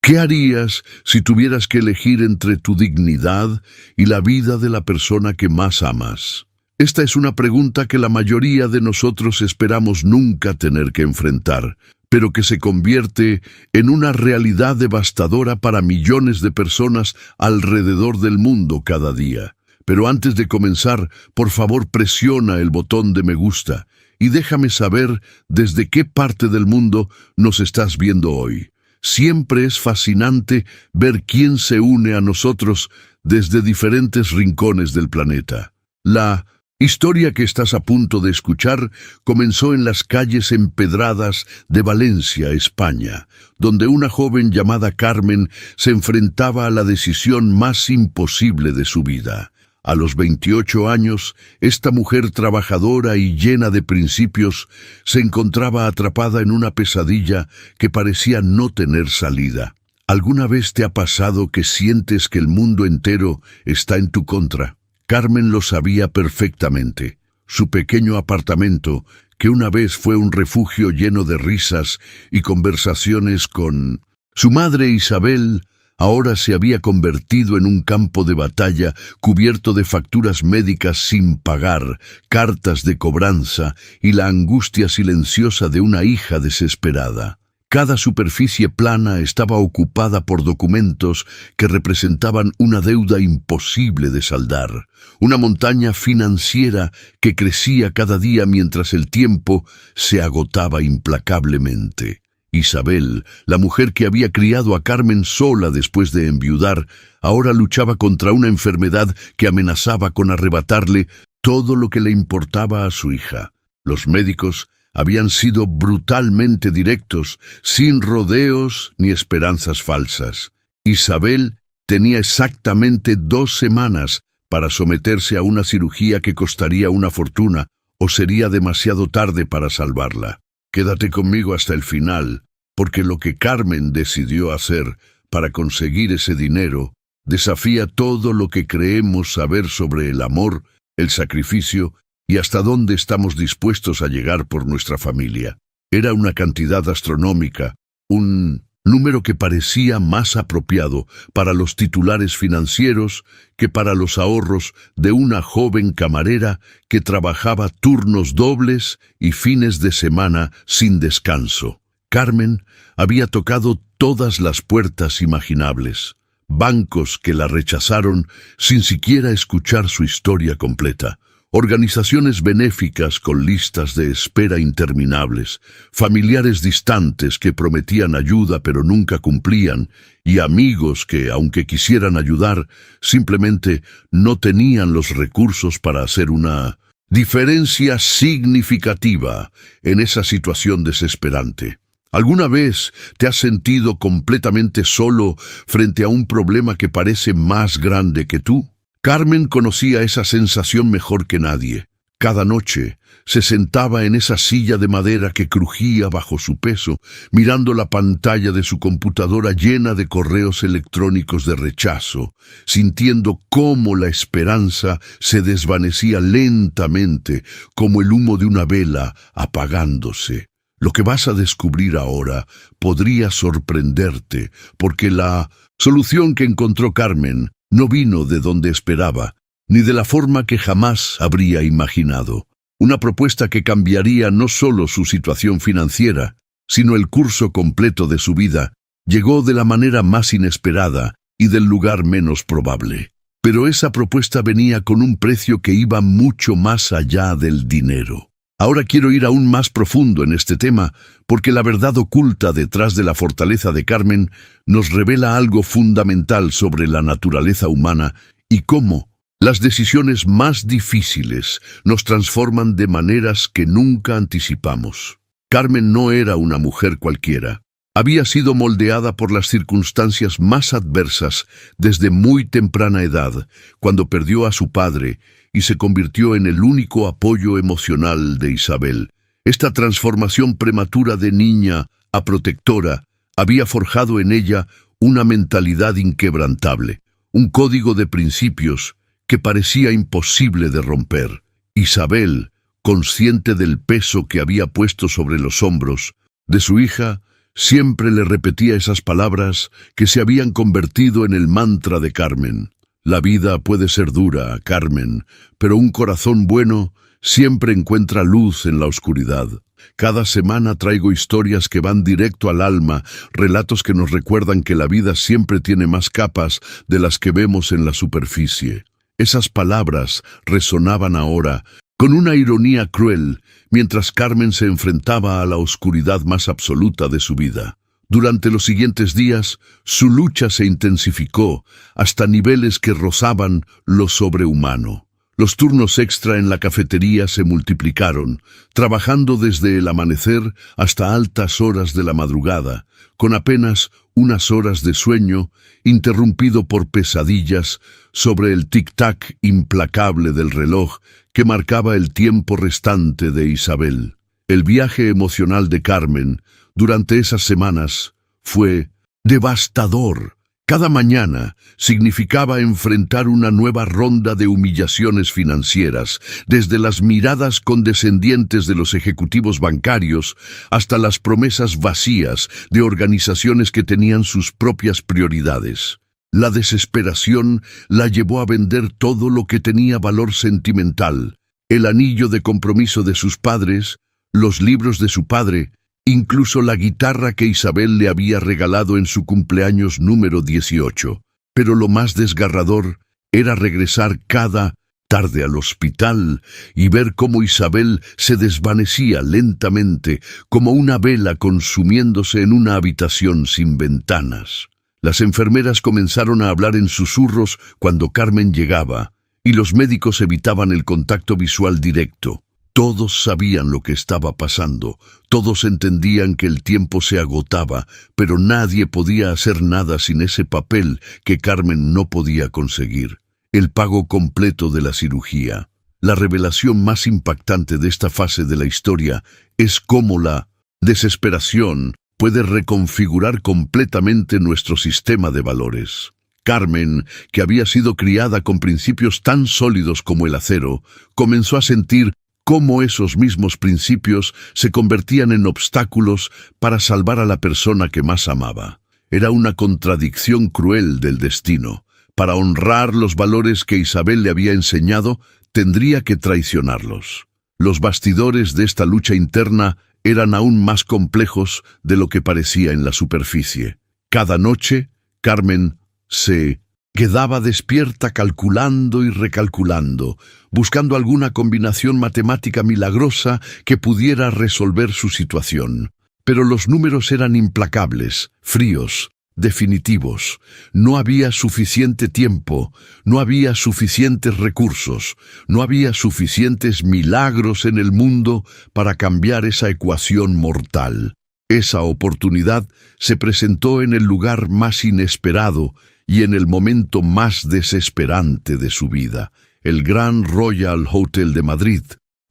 ¿Qué harías si tuvieras que elegir entre tu dignidad y la vida de la persona que más amas? Esta es una pregunta que la mayoría de nosotros esperamos nunca tener que enfrentar, pero que se convierte en una realidad devastadora para millones de personas alrededor del mundo cada día. Pero antes de comenzar, por favor presiona el botón de me gusta y déjame saber desde qué parte del mundo nos estás viendo hoy. Siempre es fascinante ver quién se une a nosotros desde diferentes rincones del planeta. La historia que estás a punto de escuchar comenzó en las calles empedradas de Valencia, España, donde una joven llamada Carmen se enfrentaba a la decisión más imposible de su vida. A los 28 años, esta mujer trabajadora y llena de principios se encontraba atrapada en una pesadilla que parecía no tener salida. ¿Alguna vez te ha pasado que sientes que el mundo entero está en tu contra? Carmen lo sabía perfectamente. Su pequeño apartamento, que una vez fue un refugio lleno de risas y conversaciones con su madre Isabel, ahora se había convertido en un campo de batalla cubierto de facturas médicas sin pagar, cartas de cobranza y la angustia silenciosa de una hija desesperada. Cada superficie plana estaba ocupada por documentos que representaban una deuda imposible de saldar, una montaña financiera que crecía cada día mientras el tiempo se agotaba implacablemente. Isabel, la mujer que había criado a Carmen sola después de enviudar, ahora luchaba contra una enfermedad que amenazaba con arrebatarle todo lo que le importaba a su hija. Los médicos habían sido brutalmente directos, sin rodeos ni esperanzas falsas. Isabel tenía exactamente 2 semanas para someterse a una cirugía que costaría una fortuna, o sería demasiado tarde para salvarla. Quédate conmigo hasta el final, porque lo que Carmen decidió hacer para conseguir ese dinero desafía todo lo que creemos saber sobre el amor, el sacrificio y hasta dónde estamos dispuestos a llegar por nuestra familia. Era una cantidad astronómica, un número que parecía más apropiado para los titulares financieros que para los ahorros de una joven camarera que trabajaba turnos dobles y fines de semana sin descanso. Carmen había tocado todas las puertas imaginables, bancos que la rechazaron sin siquiera escuchar su historia completa, organizaciones benéficas con listas de espera interminables, familiares distantes que prometían ayuda pero nunca cumplían, y amigos que, aunque quisieran ayudar, simplemente no tenían los recursos para hacer una diferencia significativa en esa situación desesperante. ¿Alguna vez te has sentido completamente solo frente a un problema que parece más grande que tú? Carmen conocía esa sensación mejor que nadie. Cada noche se sentaba en esa silla de madera que crujía bajo su peso, mirando la pantalla de su computadora llena de correos electrónicos de rechazo, sintiendo cómo la esperanza se desvanecía lentamente, como el humo de una vela apagándose. Lo que vas a descubrir ahora podría sorprenderte, porque la solución que encontró Carmen no vino de donde esperaba, ni de la forma que jamás habría imaginado. Una propuesta que cambiaría no solo su situación financiera, sino el curso completo de su vida, llegó de la manera más inesperada y del lugar menos probable. Pero esa propuesta venía con un precio que iba mucho más allá del dinero. Ahora quiero ir aún más profundo en este tema, porque la verdad oculta detrás de la fortaleza de Carmen nos revela algo fundamental sobre la naturaleza humana y cómo las decisiones más difíciles nos transforman de maneras que nunca anticipamos. Carmen no era una mujer cualquiera. Había sido moldeada por las circunstancias más adversas desde muy temprana edad, cuando perdió a su padre y se convirtió en el único apoyo emocional de Isabel. Esta transformación prematura de niña a protectora había forjado en ella una mentalidad inquebrantable, un código de principios que parecía imposible de romper. Isabel, consciente del peso que había puesto sobre los hombros de su hija, Siempre le repetía esas palabras que se habían convertido en el mantra de Carmen. La vida puede ser dura, Carmen, pero un corazón bueno siempre encuentra luz en la oscuridad. Cada semana traigo historias que van directo al alma, relatos que nos recuerdan que la vida siempre tiene más capas de las que vemos en la superficie. Esas palabras resonaban ahora, con una ironía cruel, mientras Carmen se enfrentaba a la oscuridad más absoluta de su vida. Durante los siguientes días, su lucha se intensificó hasta niveles que rozaban lo sobrehumano. Los turnos extra en la cafetería se multiplicaron, trabajando desde el amanecer hasta altas horas de la madrugada, con apenas unas horas de sueño, interrumpido por pesadillas sobre el tic-tac implacable del reloj que marcaba el tiempo restante de Isabel. El viaje emocional de Carmen durante esas semanas fue devastador. Cada mañana significaba enfrentar una nueva ronda de humillaciones financieras, desde las miradas condescendientes de los ejecutivos bancarios hasta las promesas vacías de organizaciones que tenían sus propias prioridades. La desesperación la llevó a vender todo lo que tenía valor sentimental: el anillo de compromiso de sus padres, los libros de su padre, incluso la guitarra que Isabel le había regalado en su cumpleaños número 18. Pero lo más desgarrador era regresar cada tarde al hospital y ver cómo Isabel se desvanecía lentamente, como una vela consumiéndose en una habitación sin ventanas. Las enfermeras comenzaron a hablar en susurros cuando Carmen llegaba, y los médicos evitaban el contacto visual directo. Todos sabían lo que estaba pasando, todos entendían que el tiempo se agotaba, pero nadie podía hacer nada sin ese papel que Carmen no podía conseguir: el pago completo de la cirugía. La revelación más impactante de esta fase de la historia es cómo la desesperación puede reconfigurar completamente nuestro sistema de valores. Carmen, que había sido criada con principios tan sólidos como el acero, comenzó a sentir cómo esos mismos principios se convertían en obstáculos para salvar a la persona que más amaba. Era una contradicción cruel del destino. Para honrar los valores que Isabel le había enseñado, tendría que traicionarlos. Los bastidores de esta lucha interna eran aún más complejos de lo que parecía en la superficie. Cada noche, Carmen se quedaba despierta calculando y recalculando, buscando alguna combinación matemática milagrosa que pudiera resolver su situación. Pero los números eran implacables, fríos, definitivos. No había suficiente tiempo, no había suficientes recursos, no había suficientes milagros en el mundo para cambiar esa ecuación mortal. Esa oportunidad se presentó en el lugar más inesperado y en el momento más desesperante de su vida: el Grand Royal Hotel de Madrid,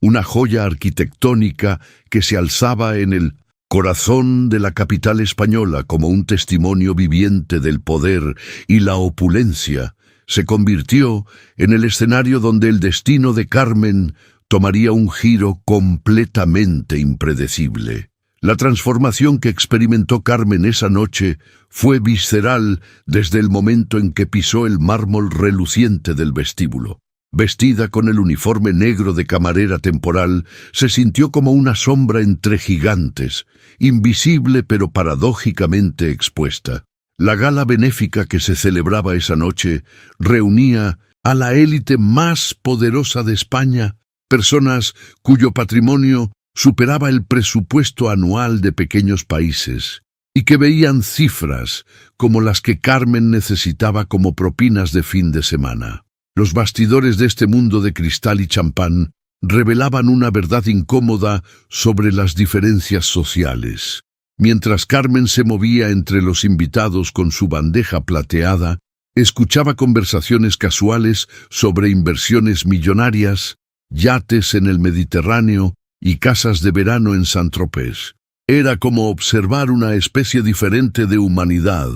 una joya arquitectónica que se alzaba en el corazón de la capital española como un testimonio viviente del poder y la opulencia. Se convirtió en el escenario donde el destino de Carmen tomaría un giro completamente impredecible. La transformación que experimentó Carmen esa noche fue visceral desde el momento en que pisó el mármol reluciente del vestíbulo. Vestida con el uniforme negro de camarera temporal, se sintió como una sombra entre gigantes, invisible pero paradójicamente expuesta. La gala benéfica que se celebraba esa noche reunía a la élite más poderosa de España, personas cuyo patrimonio superaba el presupuesto anual de pequeños países, y que veían cifras como las que Carmen necesitaba como propinas de fin de semana. Los bastidores de este mundo de cristal y champán revelaban una verdad incómoda sobre las diferencias sociales. Mientras Carmen se movía entre los invitados con su bandeja plateada, escuchaba conversaciones casuales sobre inversiones millonarias, yates en el Mediterráneo y casas de verano en Saint-Tropez. Era como observar una especie diferente de humanidad,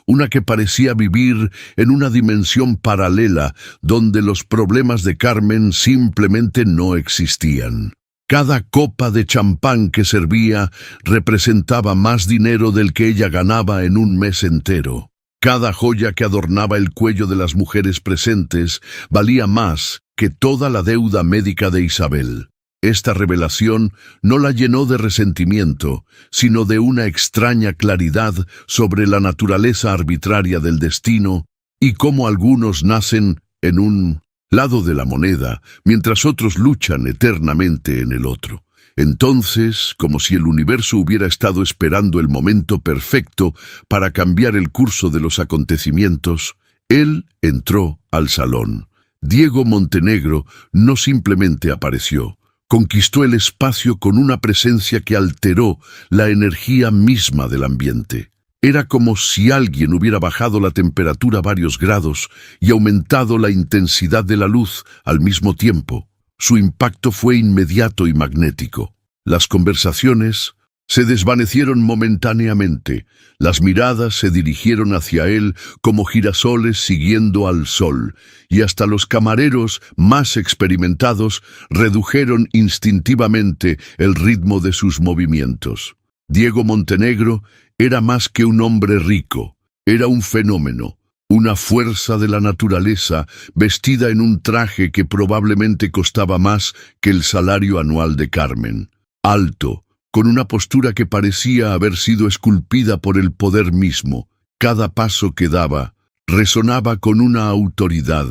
una que parecía vivir en una dimensión paralela donde los problemas de Carmen simplemente no existían. Cada copa de champán que servía representaba más dinero del que ella ganaba en un mes entero. Cada joya que adornaba el cuello de las mujeres presentes valía más que toda la deuda médica de Isabel. Esta revelación no la llenó de resentimiento, sino de una extraña claridad sobre la naturaleza arbitraria del destino y cómo algunos nacen en un lado de la moneda, mientras otros luchan eternamente en el otro. Entonces, como si el universo hubiera estado esperando el momento perfecto para cambiar el curso de los acontecimientos, él entró al salón. Diego Montenegro no simplemente apareció, conquistó el espacio con una presencia que alteró la energía misma del ambiente. Era como si alguien hubiera bajado la temperatura varios grados y aumentado la intensidad de la luz al mismo tiempo. Su impacto fue inmediato y magnético. Las conversaciones se desvanecieron momentáneamente. Las miradas se dirigieron hacia él como girasoles siguiendo al sol, y hasta los camareros más experimentados redujeron instintivamente el ritmo de sus movimientos. Diego Montenegro era más que un hombre rico, era un fenómeno, una fuerza de la naturaleza vestida en un traje que probablemente costaba más que el salario anual de Carmen. Alto, con una postura que parecía haber sido esculpida por el poder mismo. Cada paso que daba resonaba con una autoridad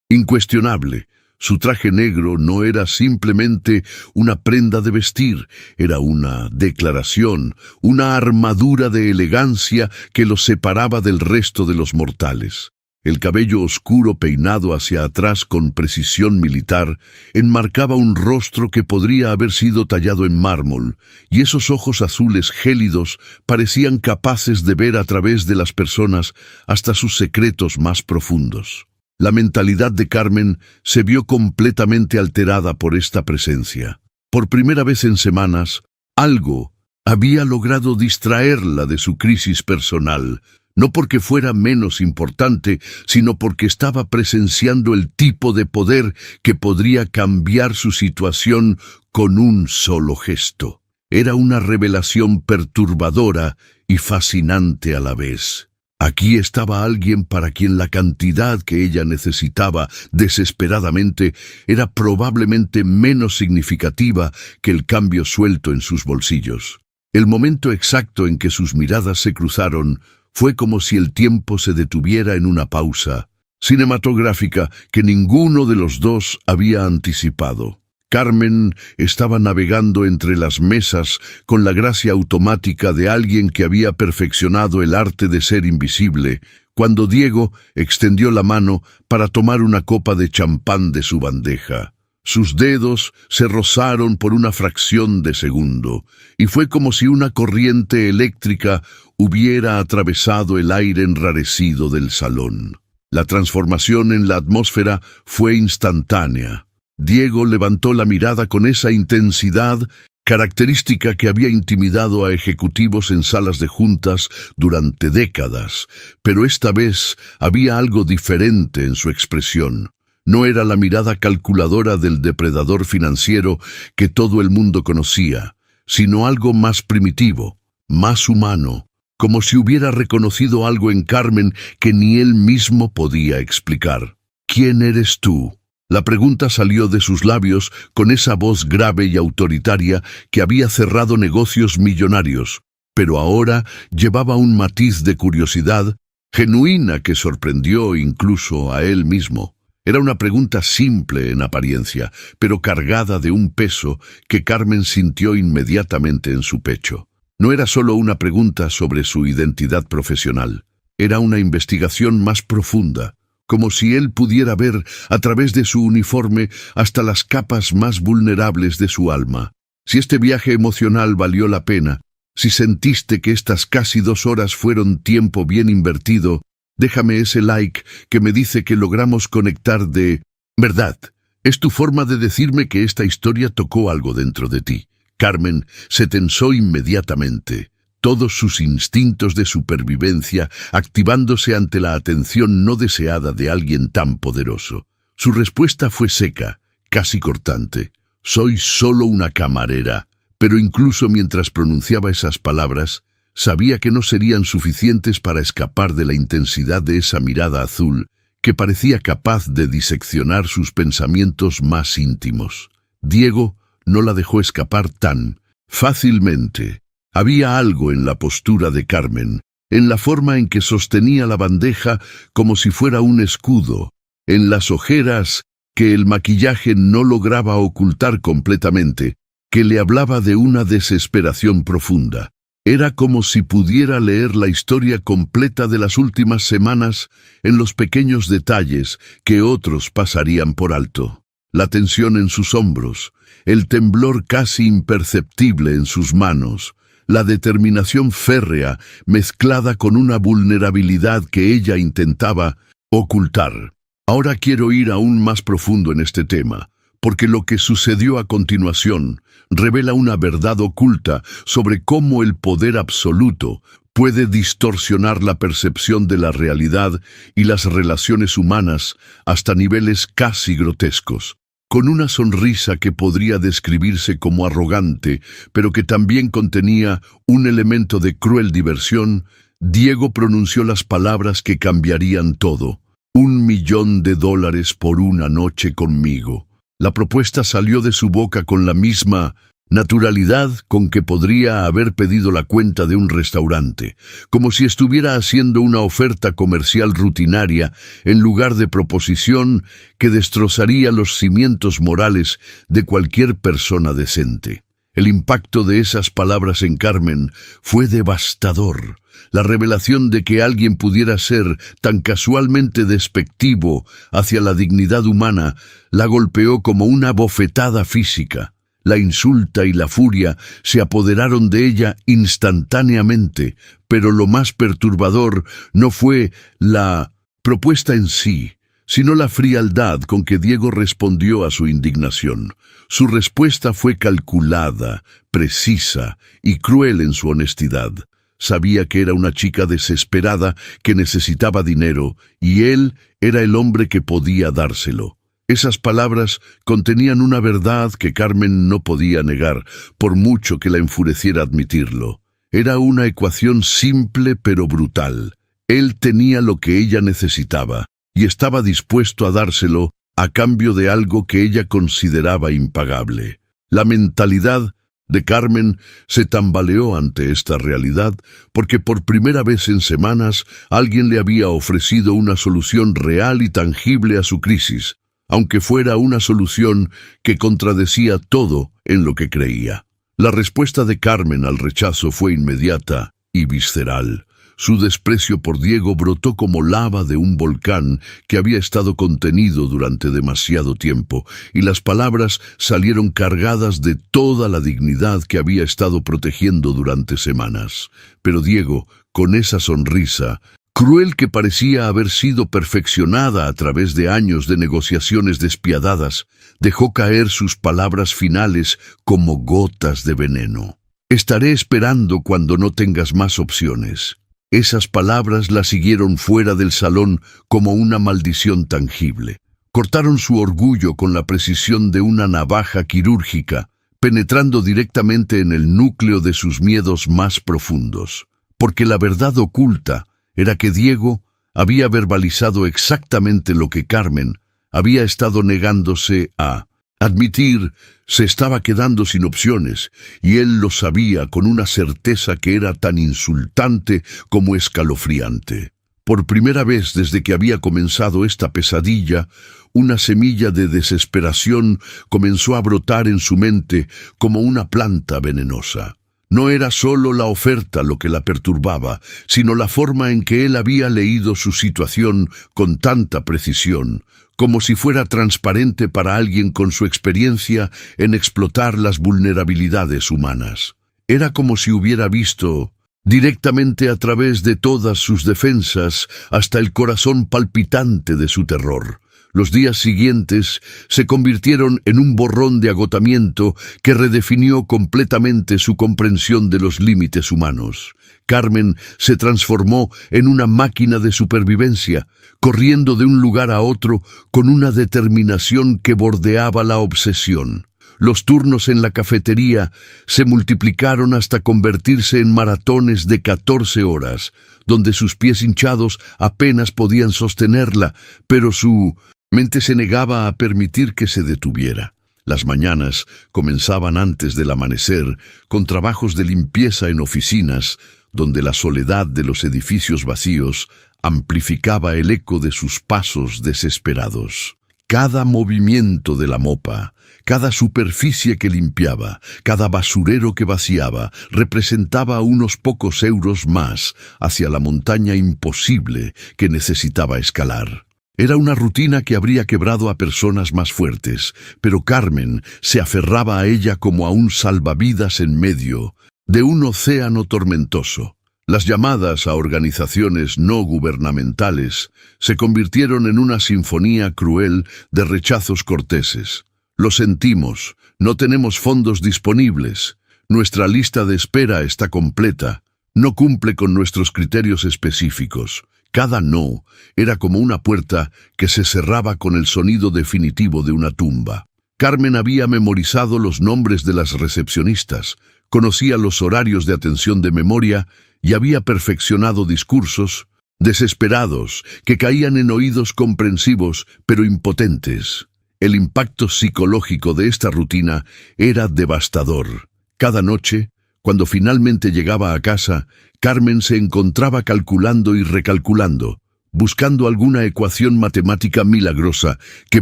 incuestionable. Su traje negro no era simplemente una prenda de vestir, era una declaración, una armadura de elegancia que lo separaba del resto de los mortales. El cabello oscuro peinado hacia atrás con precisión militar enmarcaba un rostro que podría haber sido tallado en mármol, y esos ojos azules gélidos parecían capaces de ver a través de las personas hasta sus secretos más profundos. La mentalidad de Carmen se vio completamente alterada por esta presencia. Por primera vez en semanas, algo había logrado distraerla de su crisis personal, no porque fuera menos importante, sino porque estaba presenciando el tipo de poder que podría cambiar su situación con un solo gesto. Era una revelación perturbadora y fascinante a la vez. Aquí estaba alguien para quien la cantidad que ella necesitaba desesperadamente era probablemente menos significativa que el cambio suelto en sus bolsillos. El momento exacto en que sus miradas se cruzaron fue como si el tiempo se detuviera en una pausa cinematográfica que ninguno de los dos había anticipado. Carmen estaba navegando entre las mesas con la gracia automática de alguien que había perfeccionado el arte de ser invisible, cuando Diego extendió la mano para tomar una copa de champán de su bandeja. Sus dedos se rozaron por una fracción de segundo, y fue como si una corriente eléctrica hubiera atravesado el aire enrarecido del salón. La transformación en la atmósfera fue instantánea. Diego levantó la mirada con esa intensidad característica que había intimidado a ejecutivos en salas de juntas durante décadas, pero esta vez había algo diferente en su expresión. No era la mirada calculadora del depredador financiero que todo el mundo conocía, sino algo más primitivo, más humano, como si hubiera reconocido algo en Carmen que ni él mismo podía explicar. ¿Quién eres tú? La pregunta salió de sus labios con esa voz grave y autoritaria que había cerrado negocios millonarios, pero ahora llevaba un matiz de curiosidad genuina que sorprendió incluso a él mismo. Era una pregunta simple en apariencia, pero cargada de un peso que Carmen sintió inmediatamente en su pecho. No era solo una pregunta sobre su identidad profesional, era una investigación más profunda, como si él pudiera ver a través de su uniforme hasta las capas más vulnerables de su alma. Si este viaje emocional valió la pena, si sentiste que estas casi 2 horas fueron tiempo bien invertido, déjame ese like que me dice que logramos conectar de verdad. Es tu forma de decirme que esta historia tocó algo dentro de ti. Carmen se tensó inmediatamente, todos sus instintos de supervivencia activándose ante la atención no deseada de alguien tan poderoso. Su respuesta fue seca, casi cortante. Soy solo una camarera. Pero incluso mientras pronunciaba esas palabras, sabía que no serían suficientes para escapar de la intensidad de esa mirada azul que parecía capaz de diseccionar sus pensamientos más íntimos. Diego no la dejó escapar tan fácilmente. Había algo en la postura de Carmen, en la forma en que sostenía la bandeja como si fuera un escudo, en las ojeras que el maquillaje no lograba ocultar completamente, que le hablaba de una desesperación profunda. Era como si pudiera leer la historia completa de las últimas semanas en los pequeños detalles que otros pasarían por alto. La tensión en sus hombros, el temblor casi imperceptible en sus manos, la determinación férrea mezclada con una vulnerabilidad que ella intentaba ocultar. Ahora quiero ir aún más profundo en este tema, porque lo que sucedió a continuación revela una verdad oculta sobre cómo el poder absoluto puede distorsionar la percepción de la realidad y las relaciones humanas hasta niveles casi grotescos. Con una sonrisa que podría describirse como arrogante, pero que también contenía un elemento de cruel diversión, Diego pronunció las palabras que cambiarían todo. $1.000.000 por una noche conmigo. La propuesta salió de su boca con la misma naturalidad con que podría haber pedido la cuenta de un restaurante, como si estuviera haciendo una oferta comercial rutinaria en lugar de proposición que destrozaría los cimientos morales de cualquier persona decente. El impacto de esas palabras en Carmen fue devastador. La revelación de que alguien pudiera ser tan casualmente despectivo hacia la dignidad humana la golpeó como una bofetada física. La insulta y la furia se apoderaron de ella instantáneamente, pero lo más perturbador no fue la propuesta en sí, sino la frialdad con que Diego respondió a su indignación. Su respuesta fue calculada, precisa y cruel en su honestidad. Sabía que era una chica desesperada que necesitaba dinero, y él era el hombre que podía dárselo. Esas palabras contenían una verdad que Carmen no podía negar, por mucho que la enfureciera admitirlo. Era una ecuación simple pero brutal. Él tenía lo que ella necesitaba, y estaba dispuesto a dárselo a cambio de algo que ella consideraba impagable. La mentalidad de Carmen se tambaleó ante esta realidad porque por primera vez en semanas alguien le había ofrecido una solución real y tangible a su crisis, aunque fuera una solución que contradecía todo en lo que creía. La respuesta de Carmen al rechazo fue inmediata y visceral. Su desprecio por Diego brotó como lava de un volcán que había estado contenido durante demasiado tiempo, y las palabras salieron cargadas de toda la dignidad que había estado protegiendo durante semanas. Pero Diego, con esa sonrisa, cruel que parecía haber sido perfeccionada a través de años de negociaciones despiadadas, dejó caer sus palabras finales como gotas de veneno. «Estaré esperando cuando no tengas más opciones». Esas palabras la siguieron fuera del salón como una maldición tangible. Cortaron su orgullo con la precisión de una navaja quirúrgica, penetrando directamente en el núcleo de sus miedos más profundos. Porque la verdad oculta era que Diego había verbalizado exactamente lo que Carmen había estado negándose a admitir. Se estaba quedando sin opciones, y él lo sabía con una certeza que era tan insultante como escalofriante. Por primera vez desde que había comenzado esta pesadilla, una semilla de desesperación comenzó a brotar en su mente como una planta venenosa. No era solo la oferta lo que la perturbaba, sino la forma en que él había leído su situación con tanta precisión, como si fuera transparente para alguien con su experiencia en explotar las vulnerabilidades humanas. Era como si hubiera visto directamente a través de todas sus defensas hasta el corazón palpitante de su terror. Los días siguientes se convirtieron en un borrón de agotamiento que redefinió completamente su comprensión de los límites humanos. Carmen se transformó en una máquina de supervivencia, corriendo de un lugar a otro con una determinación que bordeaba la obsesión. Los turnos en la cafetería se multiplicaron hasta convertirse en maratones de 14 horas, donde sus pies hinchados apenas podían sostenerla, pero su mente se negaba a permitir que se detuviera. Las mañanas comenzaban antes del amanecer, con trabajos de limpieza en oficinas, donde la soledad de los edificios vacíos amplificaba el eco de sus pasos desesperados. Cada movimiento de la mopa, cada superficie que limpiaba, cada basurero que vaciaba, representaba unos pocos euros más hacia la montaña imposible que necesitaba escalar. Era una rutina que habría quebrado a personas más fuertes, pero Carmen se aferraba a ella como a un salvavidas en medio de un océano tormentoso. Las llamadas a organizaciones no gubernamentales se convirtieron en una sinfonía cruel de rechazos corteses. Lo sentimos, no tenemos fondos disponibles, nuestra lista de espera está completa, no cumple con nuestros criterios específicos. Cada no era como una puerta que se cerraba con el sonido definitivo de una tumba. Carmen había memorizado los nombres de las recepcionistas, conocía los horarios de atención de memoria y había perfeccionado discursos desesperados que caían en oídos comprensivos pero impotentes. El impacto psicológico de esta rutina era devastador. Cada noche, cuando finalmente llegaba a casa, Carmen se encontraba calculando y recalculando, buscando alguna ecuación matemática milagrosa que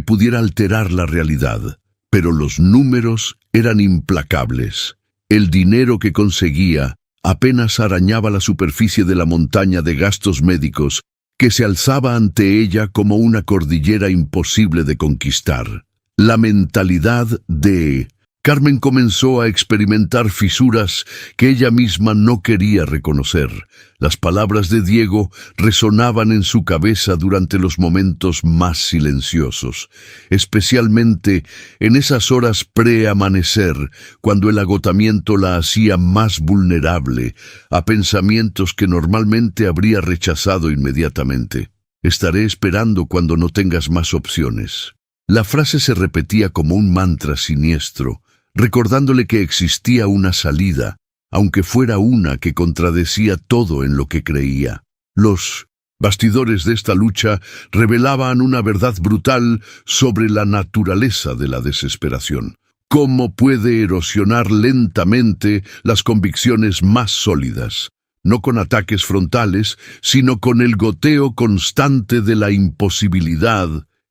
pudiera alterar la realidad. Pero los números eran implacables. El dinero que conseguía apenas arañaba la superficie de la montaña de gastos médicos que se alzaba ante ella como una cordillera imposible de conquistar. La mentalidad de Carmen comenzó a experimentar fisuras que ella misma no quería reconocer. Las palabras de Diego resonaban en su cabeza durante los momentos más silenciosos, especialmente en esas horas pre-amanecer, cuando el agotamiento la hacía más vulnerable a pensamientos que normalmente habría rechazado inmediatamente. Estaré esperando cuando no tengas más opciones. La frase se repetía como un mantra siniestro, recordándole que existía una salida, aunque fuera una que contradecía todo en lo que creía. Los bastidores de esta lucha revelaban una verdad brutal sobre la naturaleza de la desesperación. ¿Cómo puede erosionar lentamente las convicciones más sólidas? No con ataques frontales, sino con el goteo constante de la imposibilidad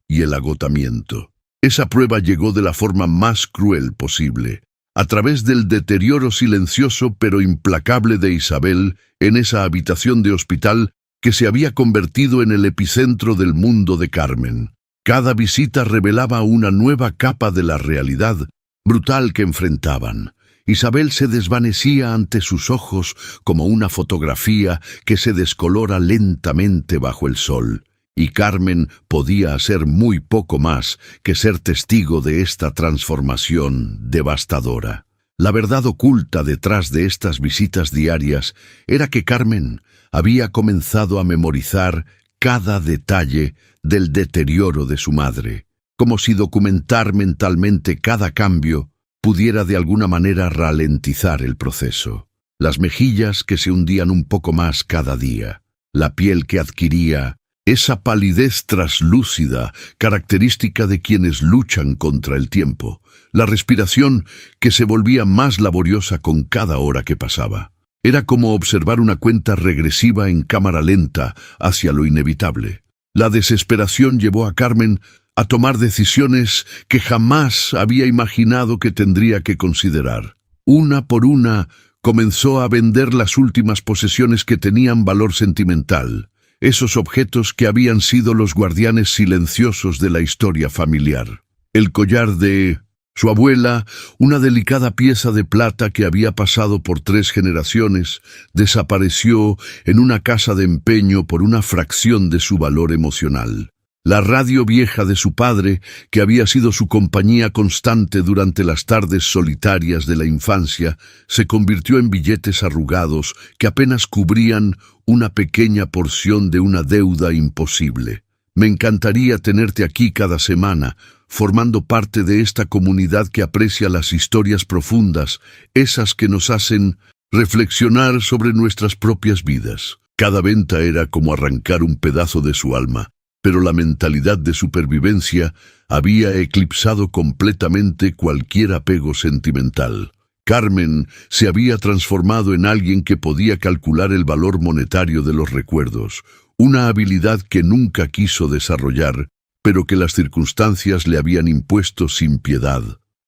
y el agotamiento. Esa prueba llegó de la forma más cruel posible, a través del deterioro silencioso pero implacable de Isabel en esa habitación de hospital que se había convertido en el epicentro del mundo de Carmen. Cada visita revelaba una nueva capa de la realidad brutal que enfrentaban. Isabel se desvanecía ante sus ojos como una fotografía que se descolora lentamente bajo el sol. Y Carmen podía hacer muy poco más que ser testigo de esta transformación devastadora. La verdad oculta detrás de estas visitas diarias era que Carmen había comenzado a memorizar cada detalle del deterioro de su madre, como si documentar mentalmente cada cambio pudiera de alguna manera ralentizar el proceso. Las mejillas que se hundían un poco más cada día, la piel que adquiría esa palidez traslúcida, característica de quienes luchan contra el tiempo, la respiración que se volvía más laboriosa con cada hora que pasaba. Era como observar una cuenta regresiva en cámara lenta hacia lo inevitable. La desesperación llevó a Carmen a tomar decisiones que jamás había imaginado que tendría que considerar. Una por una, comenzó a vender las últimas posesiones que tenían valor sentimental, esos objetos que habían sido los guardianes silenciosos de la historia familiar. El collar de su abuela, una delicada pieza de plata que había pasado por 3 generaciones, desapareció en una casa de empeño por una fracción de su valor emocional. La radio vieja de su padre, que había sido su compañía constante durante las tardes solitarias de la infancia, se convirtió en billetes arrugados que apenas cubrían una pequeña porción de una deuda imposible. Me encantaría tenerte aquí cada semana, formando parte de esta comunidad que aprecia las historias profundas, esas que nos hacen reflexionar sobre nuestras propias vidas. Cada venta era como arrancar un pedazo de su alma, pero la mentalidad de supervivencia había eclipsado completamente cualquier apego sentimental. Carmen se había transformado en alguien que podía calcular el valor monetario de los recuerdos, una habilidad que nunca quiso desarrollar, pero que las circunstancias le habían impuesto sin piedad.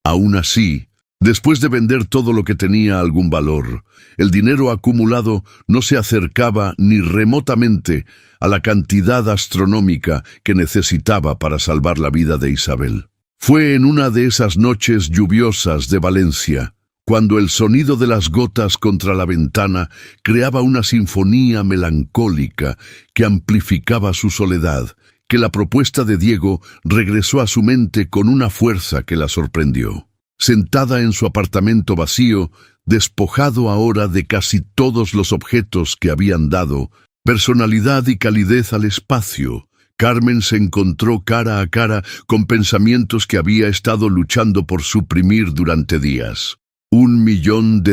Aún así, después de vender todo lo que tenía algún valor, el dinero acumulado no se acercaba ni remotamente a la cantidad astronómica que necesitaba para salvar la vida de Isabel. Fue en una de esas noches lluviosas de Valencia, cuando el sonido de las gotas contra la ventana creaba una sinfonía melancólica que amplificaba su soledad, que la propuesta de Diego regresó a su mente con una fuerza que la sorprendió. Sentada en su apartamento vacío, despojado ahora de casi todos los objetos que habían dado personalidad y calidez al espacio, Carmen se encontró cara a cara con pensamientos que había estado luchando por suprimir durante días. $1 millón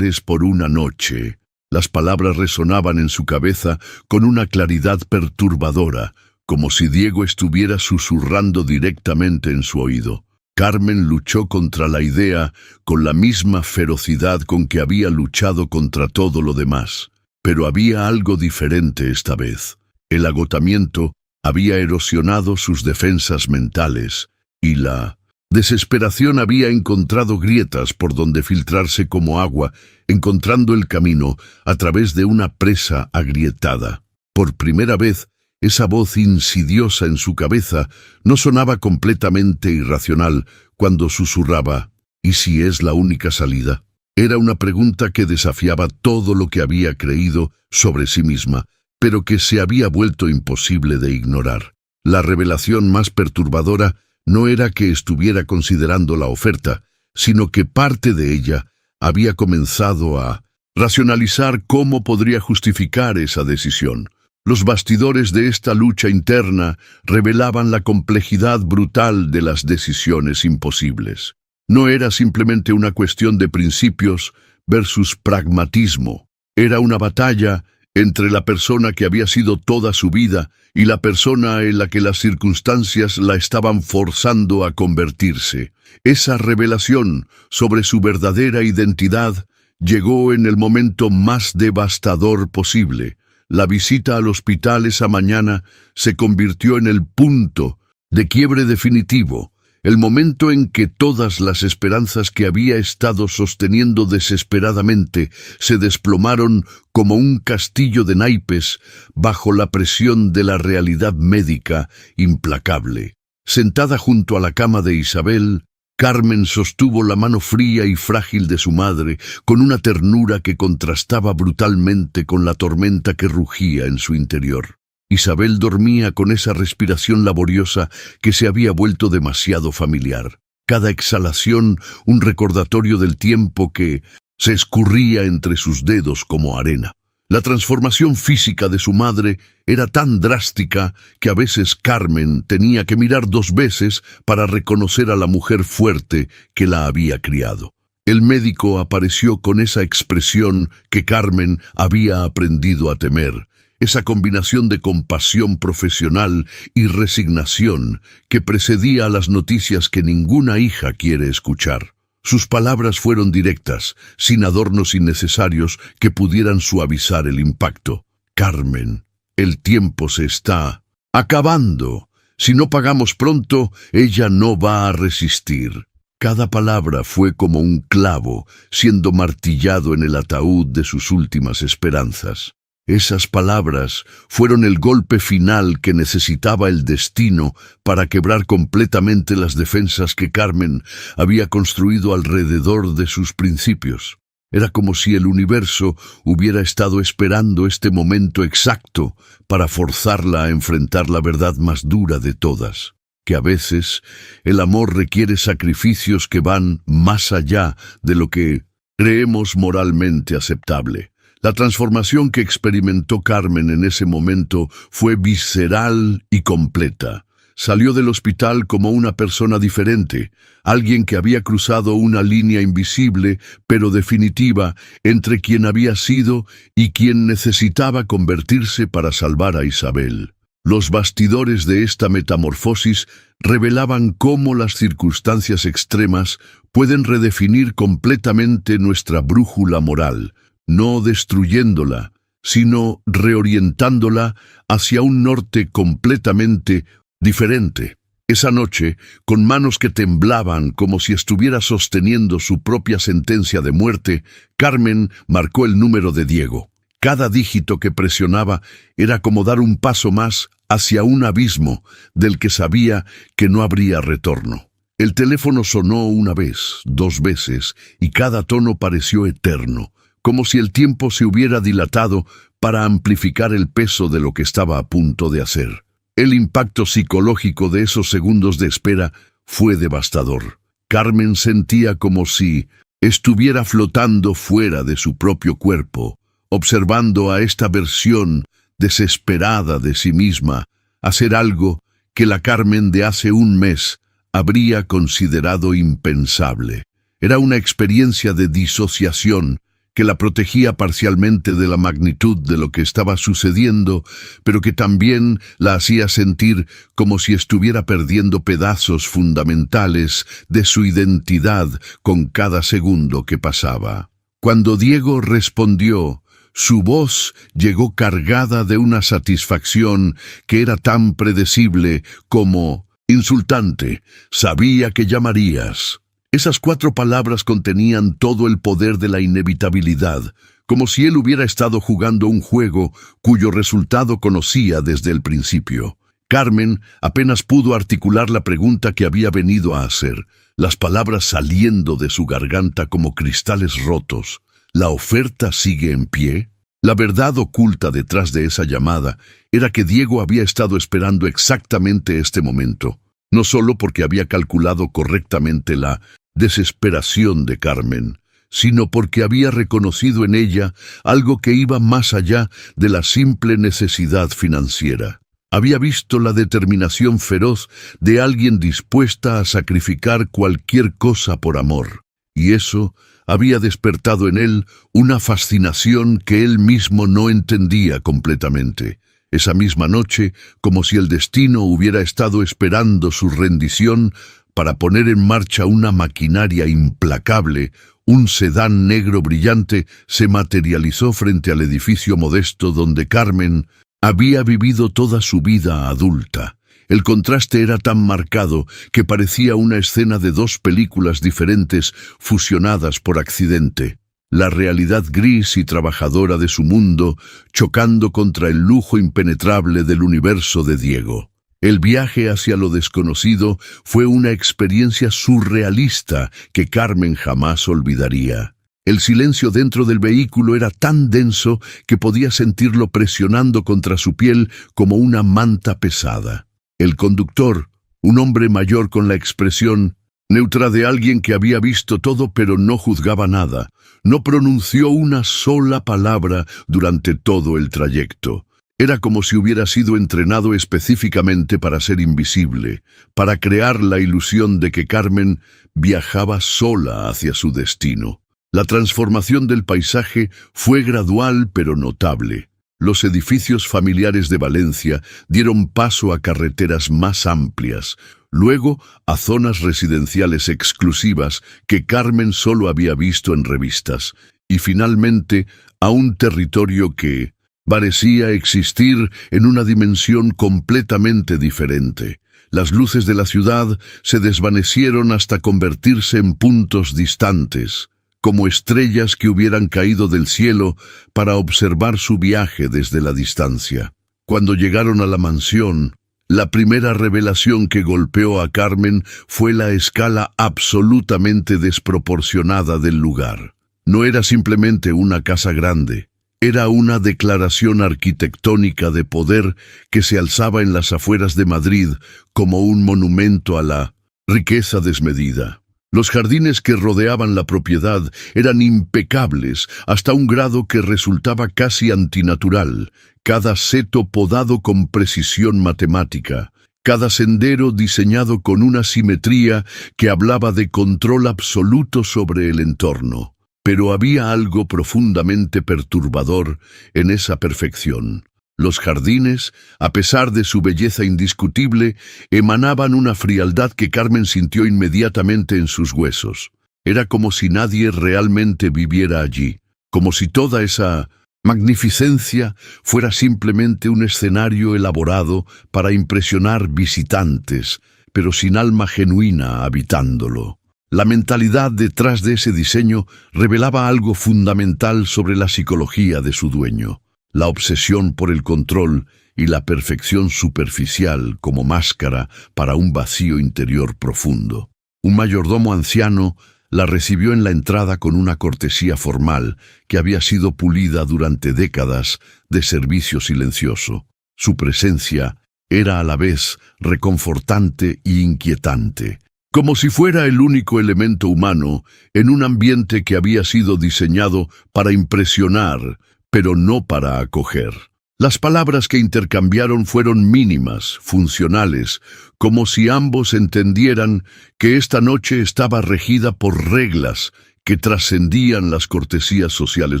por una noche. Las palabras resonaban en su cabeza con una claridad perturbadora, como si Diego estuviera susurrando directamente en su oído. Carmen luchó contra la idea con la misma ferocidad con que había luchado contra todo lo demás. Pero había algo diferente esta vez. El agotamiento había erosionado sus defensas mentales, y la desesperación había encontrado grietas por donde filtrarse como agua, encontrando el camino a través de una presa agrietada. Por primera vez, esa voz insidiosa en su cabeza no sonaba completamente irracional cuando susurraba: ¿y si es la única salida? Era una pregunta que desafiaba todo lo que había creído sobre sí misma, pero que se había vuelto imposible de ignorar. La revelación más perturbadora no era que estuviera considerando la oferta, sino que parte de ella había comenzado a racionalizar cómo podría justificar esa decisión. Los bastidores de esta lucha interna revelaban la complejidad brutal de las decisiones imposibles. No era simplemente una cuestión de principios versus pragmatismo. Era una batalla entre la persona que había sido toda su vida y la persona en la que las circunstancias la estaban forzando a convertirse. Esa revelación sobre su verdadera identidad llegó en el momento más devastador posible. La visita al hospital esa mañana se convirtió en el punto de quiebre definitivo, el momento en que todas las esperanzas que había estado sosteniendo desesperadamente se desplomaron como un castillo de naipes bajo la presión de la realidad médica implacable. Sentada junto a la cama de Isabel, Carmen sostuvo la mano fría y frágil de su madre con una ternura que contrastaba brutalmente con la tormenta que rugía en su interior. Isabel dormía con esa respiración laboriosa que se había vuelto demasiado familiar. Cada exhalación un recordatorio del tiempo que se escurría entre sus dedos como arena. La transformación física de su madre era tan drástica que a veces Carmen tenía que mirar 2 veces para reconocer a la mujer fuerte que la había criado. El médico apareció con esa expresión que Carmen había aprendido a temer, esa combinación de compasión profesional y resignación que precedía a las noticias que ninguna hija quiere escuchar. Sus palabras fueron directas, sin adornos innecesarios que pudieran suavizar el impacto. Carmen, el tiempo se está acabando. Si no pagamos pronto, ella no va a resistir. Cada palabra fue como un clavo siendo martillado en el ataúd de sus últimas esperanzas. Esas palabras fueron el golpe final que necesitaba el destino para quebrar completamente las defensas que Carmen había construido alrededor de sus principios. Era como si el universo hubiera estado esperando este momento exacto para forzarla a enfrentar la verdad más dura de todas, que a veces el amor requiere sacrificios que van más allá de lo que creemos moralmente aceptable. La transformación que experimentó Carmen en ese momento fue visceral y completa. Salió del hospital como una persona diferente, alguien que había cruzado una línea invisible, pero definitiva, entre quien había sido y quien necesitaba convertirse para salvar a Isabel. Los bastidores de esta metamorfosis revelaban cómo las circunstancias extremas pueden redefinir completamente nuestra brújula moral, no destruyéndola, sino reorientándola hacia un norte completamente diferente. Esa noche, con manos que temblaban como si estuviera sosteniendo su propia sentencia de muerte, Carmen marcó el número de Diego. Cada dígito que presionaba era como dar un paso más hacia un abismo del que sabía que no habría retorno. El teléfono sonó una vez, 2 veces, y cada tono pareció eterno, como si el tiempo se hubiera dilatado para amplificar el peso de lo que estaba a punto de hacer. El impacto psicológico de esos segundos de espera fue devastador. Carmen sentía como si estuviera flotando fuera de su propio cuerpo, observando a esta versión desesperada de sí misma hacer algo que la Carmen de hace un mes habría considerado impensable. Era una experiencia de disociación que la protegía parcialmente de la magnitud de lo que estaba sucediendo, pero que también la hacía sentir como si estuviera perdiendo pedazos fundamentales de su identidad con cada segundo que pasaba. Cuando Diego respondió, su voz llegó cargada de una satisfacción que era tan predecible como insultante. Sabía que llamarías. Esas 4 palabras contenían todo el poder de la inevitabilidad, como si él hubiera estado jugando un juego cuyo resultado conocía desde el principio. Carmen apenas pudo articular la pregunta que había venido a hacer, las palabras saliendo de su garganta como cristales rotos. ¿La oferta sigue en pie? La verdad oculta detrás de esa llamada era que Diego había estado esperando exactamente este momento, no solo porque había calculado correctamente la desesperación de Carmen, sino porque había reconocido en ella algo que iba más allá de la simple necesidad financiera. Había visto la determinación feroz de alguien dispuesta a sacrificar cualquier cosa por amor, y eso había despertado en él una fascinación que él mismo no entendía completamente. Esa misma noche, como si el destino hubiera estado esperando su rendición para poner en marcha una maquinaria implacable, un sedán negro brillante se materializó frente al edificio modesto donde Carmen había vivido toda su vida adulta. El contraste era tan marcado que parecía una escena de 2 películas diferentes fusionadas por accidente. La realidad gris y trabajadora de su mundo chocando contra el lujo impenetrable del universo de Diego. El viaje hacia lo desconocido fue una experiencia surrealista que Carmen jamás olvidaría. El silencio dentro del vehículo era tan denso que podía sentirlo presionando contra su piel como una manta pesada. El conductor, un hombre mayor con la expresión neutra de alguien que había visto todo pero no juzgaba nada, no pronunció una sola palabra durante todo el trayecto. Era como si hubiera sido entrenado específicamente para ser invisible, para crear la ilusión de que Carmen viajaba sola hacia su destino. La transformación del paisaje fue gradual pero notable. Los edificios familiares de Valencia dieron paso a carreteras más amplias, luego a zonas residenciales exclusivas que Carmen solo había visto en revistas, y finalmente a un territorio que parecía existir en una dimensión completamente diferente. Las luces de la ciudad se desvanecieron hasta convertirse en puntos distantes, como estrellas que hubieran caído del cielo para observar su viaje desde la distancia. Cuando llegaron a la mansión, la primera revelación que golpeó a Carmen fue la escala absolutamente desproporcionada del lugar. No era simplemente una casa grande. Era una declaración arquitectónica de poder que se alzaba en las afueras de Madrid como un monumento a la riqueza desmedida. Los jardines que rodeaban la propiedad eran impecables hasta un grado que resultaba casi antinatural, cada seto podado con precisión matemática, cada sendero diseñado con una simetría que hablaba de control absoluto sobre el entorno. Pero había algo profundamente perturbador en esa perfección. Los jardines, a pesar de su belleza indiscutible, emanaban una frialdad que Carmen sintió inmediatamente en sus huesos. Era como si nadie realmente viviera allí, como si toda esa magnificencia fuera simplemente un escenario elaborado para impresionar visitantes, pero sin alma genuina habitándolo. La mentalidad detrás de ese diseño revelaba algo fundamental sobre la psicología de su dueño. La obsesión por el control y la perfección superficial como máscara para un vacío interior profundo. Un mayordomo anciano la recibió en la entrada con una cortesía formal que había sido pulida durante décadas de servicio silencioso. Su presencia era a la vez reconfortante e inquietante, como si fuera el único elemento humano en un ambiente que había sido diseñado para impresionar, pero no para acoger. Las palabras que intercambiaron fueron mínimas, funcionales, como si ambos entendieran que esta noche estaba regida por reglas que trascendían las cortesías sociales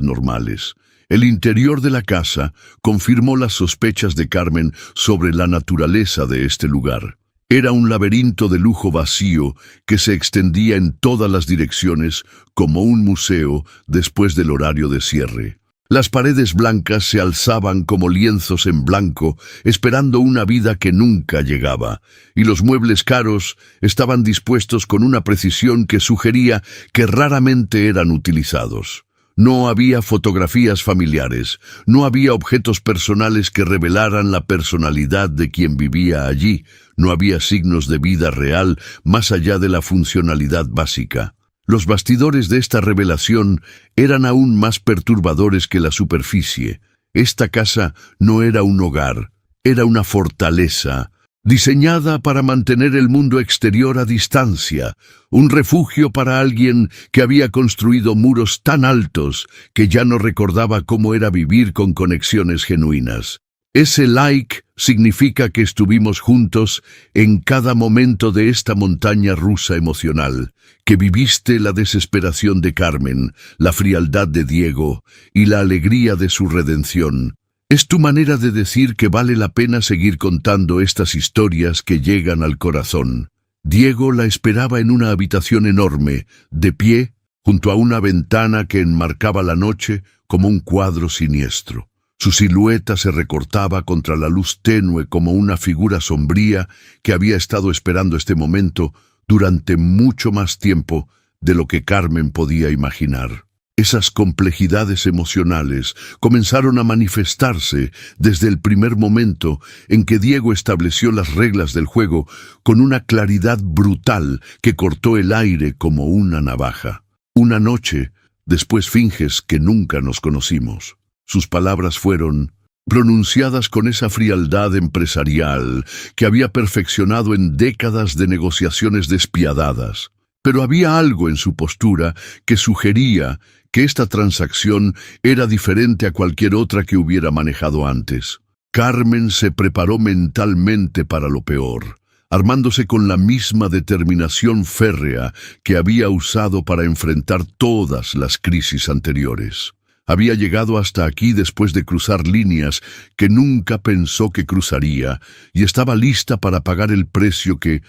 normales. El interior de la casa confirmó las sospechas de Carmen sobre la naturaleza de este lugar. Era un laberinto de lujo vacío que se extendía en todas las direcciones como un museo después del horario de cierre. Las paredes blancas se alzaban como lienzos en blanco, esperando una vida que nunca llegaba, y los muebles caros estaban dispuestos con una precisión que sugería que raramente eran utilizados. No había fotografías familiares, no había objetos personales que revelaran la personalidad de quien vivía allí, no había signos de vida real más allá de la funcionalidad básica. Los bastidores de esta revelación eran aún más perturbadores que la superficie. Esta casa no era un hogar, era una fortaleza, diseñada para mantener el mundo exterior a distancia, un refugio para alguien que había construido muros tan altos que ya no recordaba cómo era vivir con conexiones genuinas. Ese like significa que estuvimos juntos en cada momento de esta montaña rusa emocional, que viviste la desesperación de Carmen, la frialdad de Diego y la alegría de su redención. Es tu manera de decir que vale la pena seguir contando estas historias que llegan al corazón. Diego la esperaba en una habitación enorme, de pie, junto a una ventana que enmarcaba la noche como un cuadro siniestro. Su silueta se recortaba contra la luz tenue como una figura sombría que había estado esperando este momento durante mucho más tiempo de lo que Carmen podía imaginar. Esas complejidades emocionales comenzaron a manifestarse desde el primer momento en que Diego estableció las reglas del juego con una claridad brutal que cortó el aire como una navaja. Una noche, después finges que nunca nos conocimos. Sus palabras fueron pronunciadas con esa frialdad empresarial que había perfeccionado en décadas de negociaciones despiadadas. Pero había algo en su postura que sugería que esta transacción era diferente a cualquier otra que hubiera manejado antes. Carmen se preparó mentalmente para lo peor, armándose con la misma determinación férrea que había usado para enfrentar todas las crisis anteriores. Había llegado hasta aquí después de cruzar líneas que nunca pensó que cruzaría, y estaba lista para pagar el precio que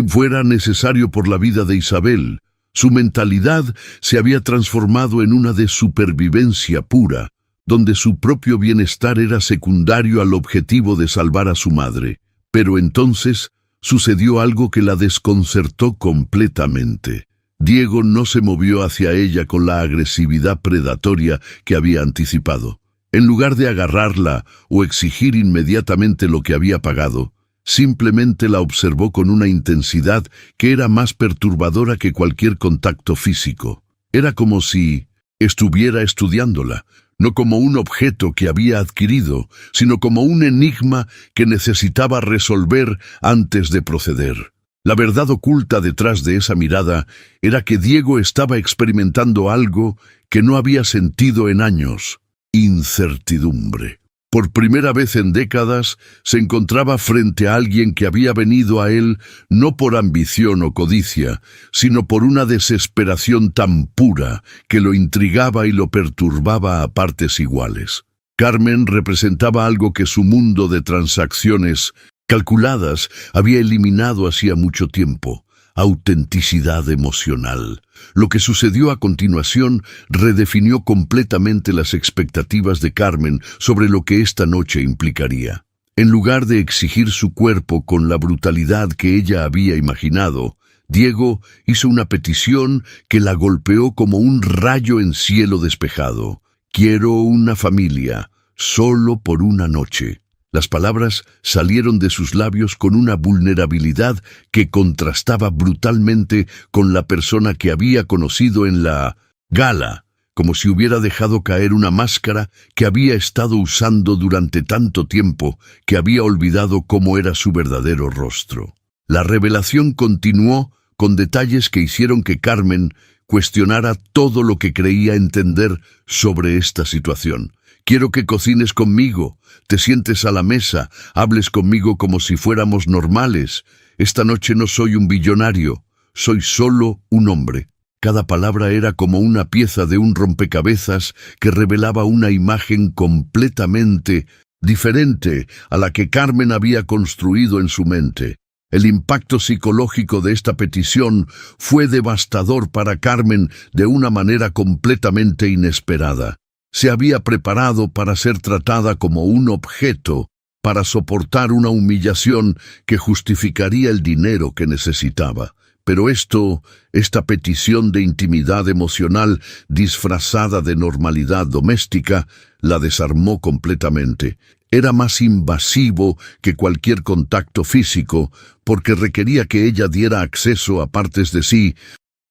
fuera necesario por la vida de Isabel. Su mentalidad se había transformado en una de supervivencia pura, donde su propio bienestar era secundario al objetivo de salvar a su madre. Pero entonces sucedió algo que la desconcertó completamente. Diego no se movió hacia ella con la agresividad predatoria que había anticipado. En lugar de agarrarla o exigir inmediatamente lo que había pagado, simplemente la observó con una intensidad que era más perturbadora que cualquier contacto físico. Era como si estuviera estudiándola, no como un objeto que había adquirido, sino como un enigma que necesitaba resolver antes de proceder. La verdad oculta detrás de esa mirada era que Diego estaba experimentando algo que no había sentido en años: incertidumbre. Por primera vez en décadas se encontraba frente a alguien que había venido a él no por ambición o codicia, sino por una desesperación tan pura que lo intrigaba y lo perturbaba a partes iguales. Carmen representaba algo que su mundo de transacciones calculadas había eliminado hacía mucho tiempo: autenticidad emocional. Lo que sucedió a continuación redefinió completamente las expectativas de Carmen sobre lo que esta noche implicaría. En lugar de exigir su cuerpo con la brutalidad que ella había imaginado, Diego hizo una petición que la golpeó como un rayo en cielo despejado: «Quiero una familia, solo por una noche». Las palabras salieron de sus labios con una vulnerabilidad que contrastaba brutalmente con la persona que había conocido en la gala, como si hubiera dejado caer una máscara que había estado usando durante tanto tiempo que había olvidado cómo era su verdadero rostro. La revelación continuó con detalles que hicieron que Carmen cuestionara todo lo que creía entender sobre esta situación. «Quiero que cocines conmigo, te sientes a la mesa, hables conmigo como si fuéramos normales. Esta noche no soy un billonario, soy solo un hombre». Cada palabra era como una pieza de un rompecabezas que revelaba una imagen completamente diferente a la que Carmen había construido en su mente. El impacto psicológico de esta petición fue devastador para Carmen de una manera completamente inesperada. Se había preparado para ser tratada como un objeto, para soportar una humillación que justificaría el dinero que necesitaba. Pero esta petición de intimidad emocional disfrazada de normalidad doméstica, la desarmó completamente. Era más invasivo que cualquier contacto físico, porque requería que ella diera acceso a partes de sí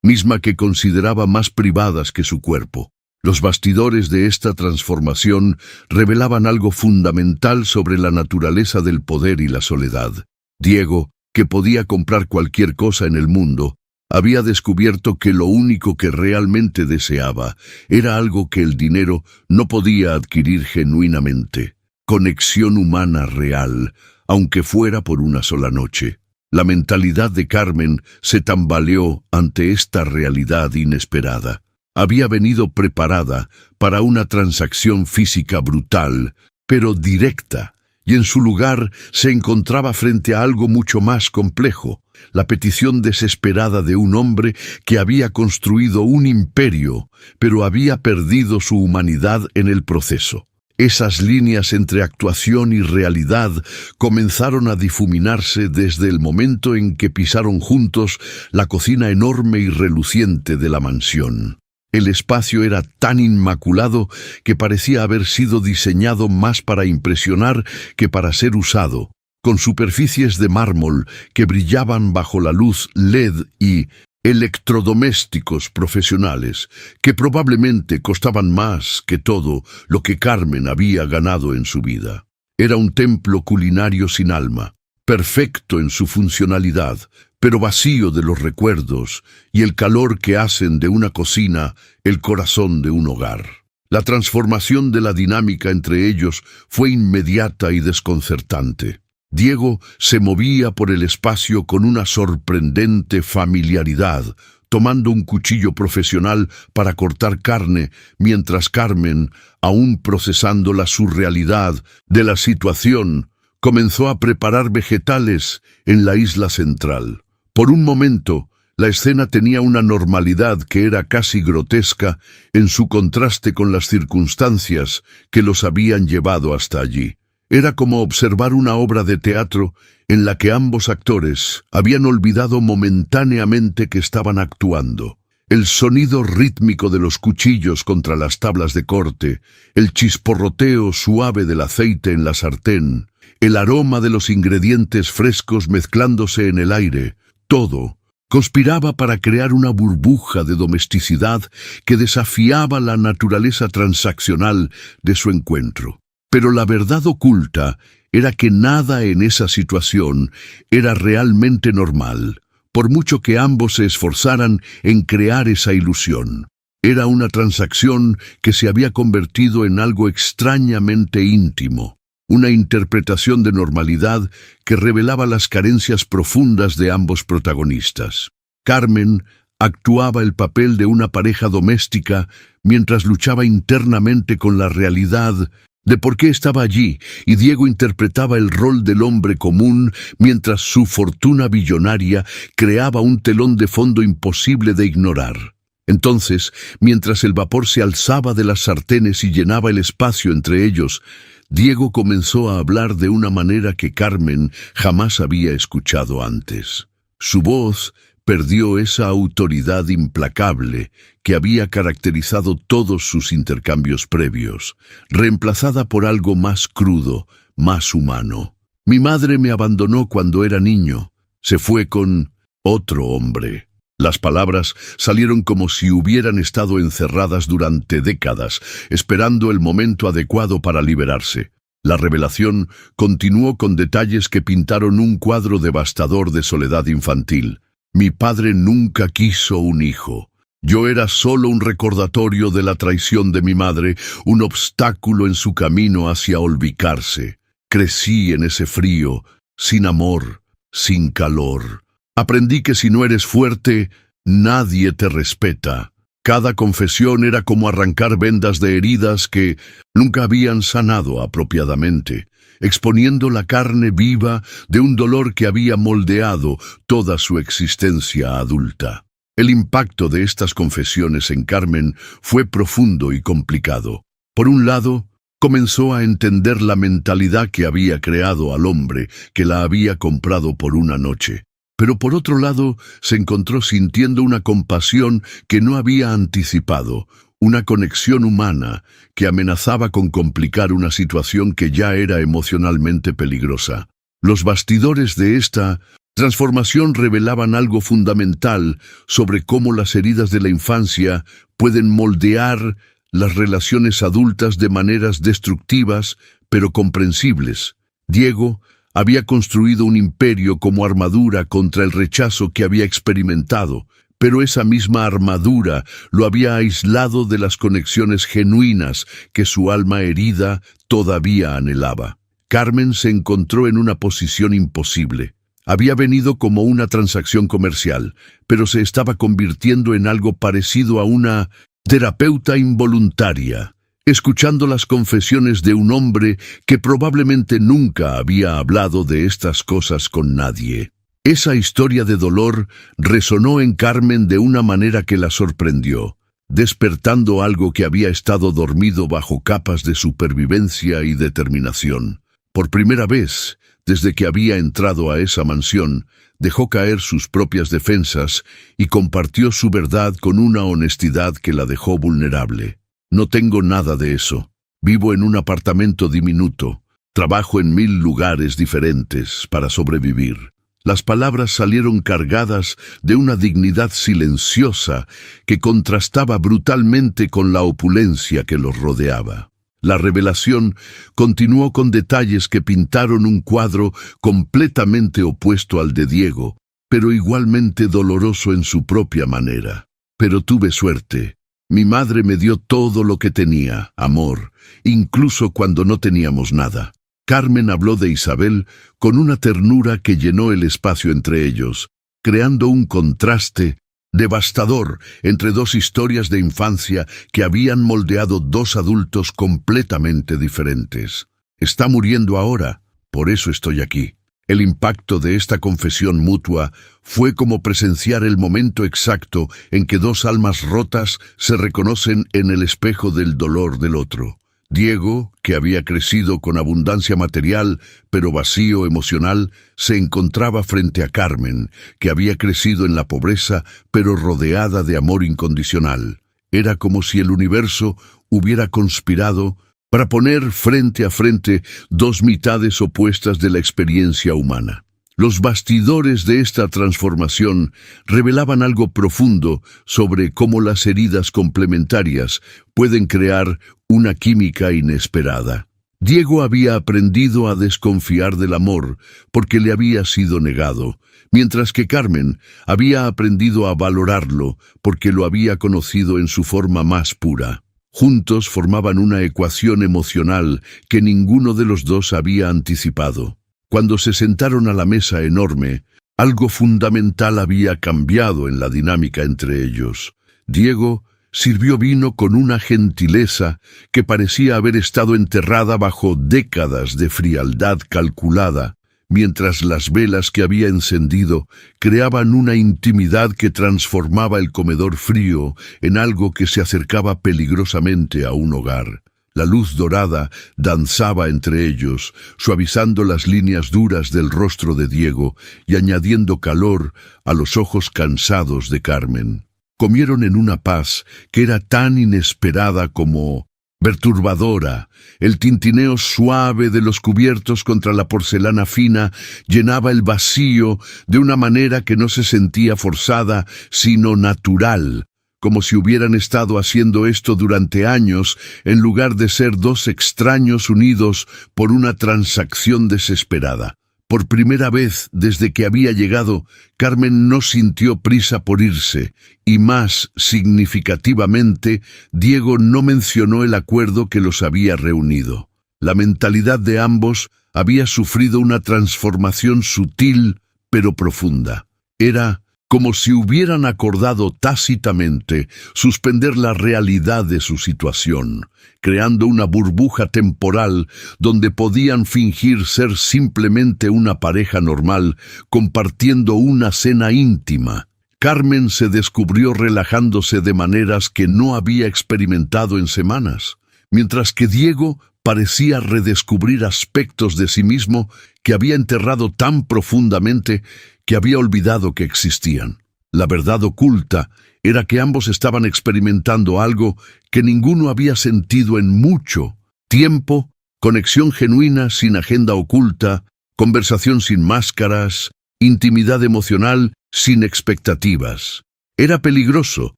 misma que consideraba más privadas que su cuerpo. Los bastidores de esta transformación revelaban algo fundamental sobre la naturaleza del poder y la soledad. Diego, que podía comprar cualquier cosa en el mundo, había descubierto que lo único que realmente deseaba era algo que el dinero no podía adquirir genuinamente: conexión humana real, aunque fuera por una sola noche. La mentalidad de Carmen se tambaleó ante esta realidad inesperada. Había venido preparada para una transacción física brutal, pero directa, y en su lugar se encontraba frente a algo mucho más complejo: la petición desesperada de un hombre que había construido un imperio, pero había perdido su humanidad en el proceso. Esas líneas entre actuación y realidad comenzaron a difuminarse desde el momento en que pisaron juntos la cocina enorme y reluciente de la mansión. El espacio era tan inmaculado que parecía haber sido diseñado más para impresionar que para ser usado, con superficies de mármol que brillaban bajo la luz LED y electrodomésticos profesionales que probablemente costaban más que todo lo que Carmen había ganado en su vida. Era un templo culinario sin alma, perfecto en su funcionalidad, pero vacío de los recuerdos y el calor que hacen de una cocina el corazón de un hogar. La transformación de la dinámica entre ellos fue inmediata y desconcertante. Diego se movía por el espacio con una sorprendente familiaridad, tomando un cuchillo profesional para cortar carne, mientras Carmen, aún procesando la surrealidad de la situación, comenzó a preparar vegetales en la isla central. Por un momento, la escena tenía una normalidad que era casi grotesca en su contraste con las circunstancias que los habían llevado hasta allí. Era como observar una obra de teatro en la que ambos actores habían olvidado momentáneamente que estaban actuando. El sonido rítmico de los cuchillos contra las tablas de corte, el chisporroteo suave del aceite en la sartén, el aroma de los ingredientes frescos mezclándose en el aire, todo conspiraba para crear una burbuja de domesticidad que desafiaba la naturaleza transaccional de su encuentro. Pero la verdad oculta era que nada en esa situación era realmente normal, por mucho que ambos se esforzaran en crear esa ilusión. Era una transacción que se había convertido en algo extrañamente íntimo, una interpretación de normalidad que revelaba las carencias profundas de ambos protagonistas. Carmen actuaba el papel de una pareja doméstica mientras luchaba internamente con la realidad de por qué estaba allí, y Diego interpretaba el rol del hombre común mientras su fortuna billonaria creaba un telón de fondo imposible de ignorar. Entonces, mientras el vapor se alzaba de las sartenes y llenaba el espacio entre ellos, Diego comenzó a hablar de una manera que Carmen jamás había escuchado antes. Su voz perdió esa autoridad implacable que había caracterizado todos sus intercambios previos, reemplazada por algo más crudo, más humano. Mi madre me abandonó cuando era niño. Se fue con otro hombre. Las palabras salieron como si hubieran estado encerradas durante décadas, esperando el momento adecuado para liberarse. La revelación continuó con detalles que pintaron un cuadro devastador de soledad infantil. Mi padre nunca quiso un hijo. Yo era solo un recordatorio de la traición de mi madre, un obstáculo en su camino hacia olvidarse. Crecí en ese frío, sin amor, sin calor. Aprendí que si no eres fuerte, nadie te respeta. Cada confesión era como arrancar vendas de heridas que nunca habían sanado apropiadamente, exponiendo la carne viva de un dolor que había moldeado toda su existencia adulta. El impacto de estas confesiones en Carmen fue profundo y complicado. Por un lado, comenzó a entender la mentalidad que había creado al hombre que la había comprado por una noche. Pero por otro lado, se encontró sintiendo una compasión que no había anticipado, una conexión humana que amenazaba con complicar una situación que ya era emocionalmente peligrosa. Los bastidores de esta transformación revelaban algo fundamental sobre cómo las heridas de la infancia pueden moldear las relaciones adultas de maneras destructivas, pero comprensibles. Diego había construido un imperio como armadura contra el rechazo que había experimentado, pero esa misma armadura lo había aislado de las conexiones genuinas que su alma herida todavía anhelaba. Carmen se encontró en una posición imposible. Había venido como una transacción comercial, pero se estaba convirtiendo en algo parecido a una terapeuta involuntaria, escuchando las confesiones de un hombre que probablemente nunca había hablado de estas cosas con nadie. Esa historia de dolor resonó en Carmen de una manera que la sorprendió, despertando algo que había estado dormido bajo capas de supervivencia y determinación. Por primera vez, desde que había entrado a esa mansión, dejó caer sus propias defensas y compartió su verdad con una honestidad que la dejó vulnerable. No tengo nada de eso. Vivo en un apartamento diminuto. Trabajo en 1000 lugares diferentes para sobrevivir. Las palabras salieron cargadas de una dignidad silenciosa que contrastaba brutalmente con la opulencia que los rodeaba. La revelación continuó con detalles que pintaron un cuadro completamente opuesto al de Diego, pero igualmente doloroso en su propia manera. Pero tuve suerte. Mi madre me dio todo lo que tenía, amor, incluso cuando no teníamos nada. Carmen habló de Isabel con una ternura que llenó el espacio entre ellos, creando un contraste devastador entre dos historias de infancia que habían moldeado dos adultos completamente diferentes. Está muriendo ahora, por eso estoy aquí. El impacto de esta confesión mutua fue como presenciar el momento exacto en que dos almas rotas se reconocen en el espejo del dolor del otro. Diego, que había crecido con abundancia material, pero vacío emocional, se encontraba frente a Carmen, que había crecido en la pobreza, pero rodeada de amor incondicional. Era como si el universo hubiera conspirado para poner frente a frente dos mitades opuestas de la experiencia humana. Los bastidores de esta transformación revelaban algo profundo sobre cómo las heridas complementarias pueden crear una química inesperada. Diego había aprendido a desconfiar del amor porque le había sido negado, mientras que Carmen había aprendido a valorarlo porque lo había conocido en su forma más pura. Juntos formaban una ecuación emocional que ninguno de los dos había anticipado. Cuando se sentaron a la mesa enorme, algo fundamental había cambiado en la dinámica entre ellos. Diego sirvió vino con una gentileza que parecía haber estado enterrada bajo décadas de frialdad calculada, mientras las velas que había encendido creaban una intimidad que transformaba el comedor frío en algo que se acercaba peligrosamente a un hogar. La luz dorada danzaba entre ellos, suavizando las líneas duras del rostro de Diego y añadiendo calor a los ojos cansados de Carmen. Comieron en una paz que era tan inesperada como perturbadora. El tintineo suave de los cubiertos contra la porcelana fina llenaba el vacío de una manera que no se sentía forzada, sino natural, como si hubieran estado haciendo esto durante años en lugar de ser dos extraños unidos por una transacción desesperada. Por primera vez desde que había llegado, Carmen no sintió prisa por irse, y más significativamente, Diego no mencionó el acuerdo que los había reunido. La mentalidad de ambos había sufrido una transformación sutil pero profunda. Era como si hubieran acordado tácitamente suspender la realidad de su situación, creando una burbuja temporal donde podían fingir ser simplemente una pareja normal, compartiendo una cena íntima. Carmen se descubrió relajándose de maneras que no había experimentado en semanas, mientras que Diego parecía redescubrir aspectos de sí mismo que había enterrado tan profundamente que había olvidado que existían. La verdad oculta era que ambos estaban experimentando algo que ninguno había sentido en mucho tiempo: conexión genuina sin agenda oculta, conversación sin máscaras, intimidad emocional sin expectativas. Era peligroso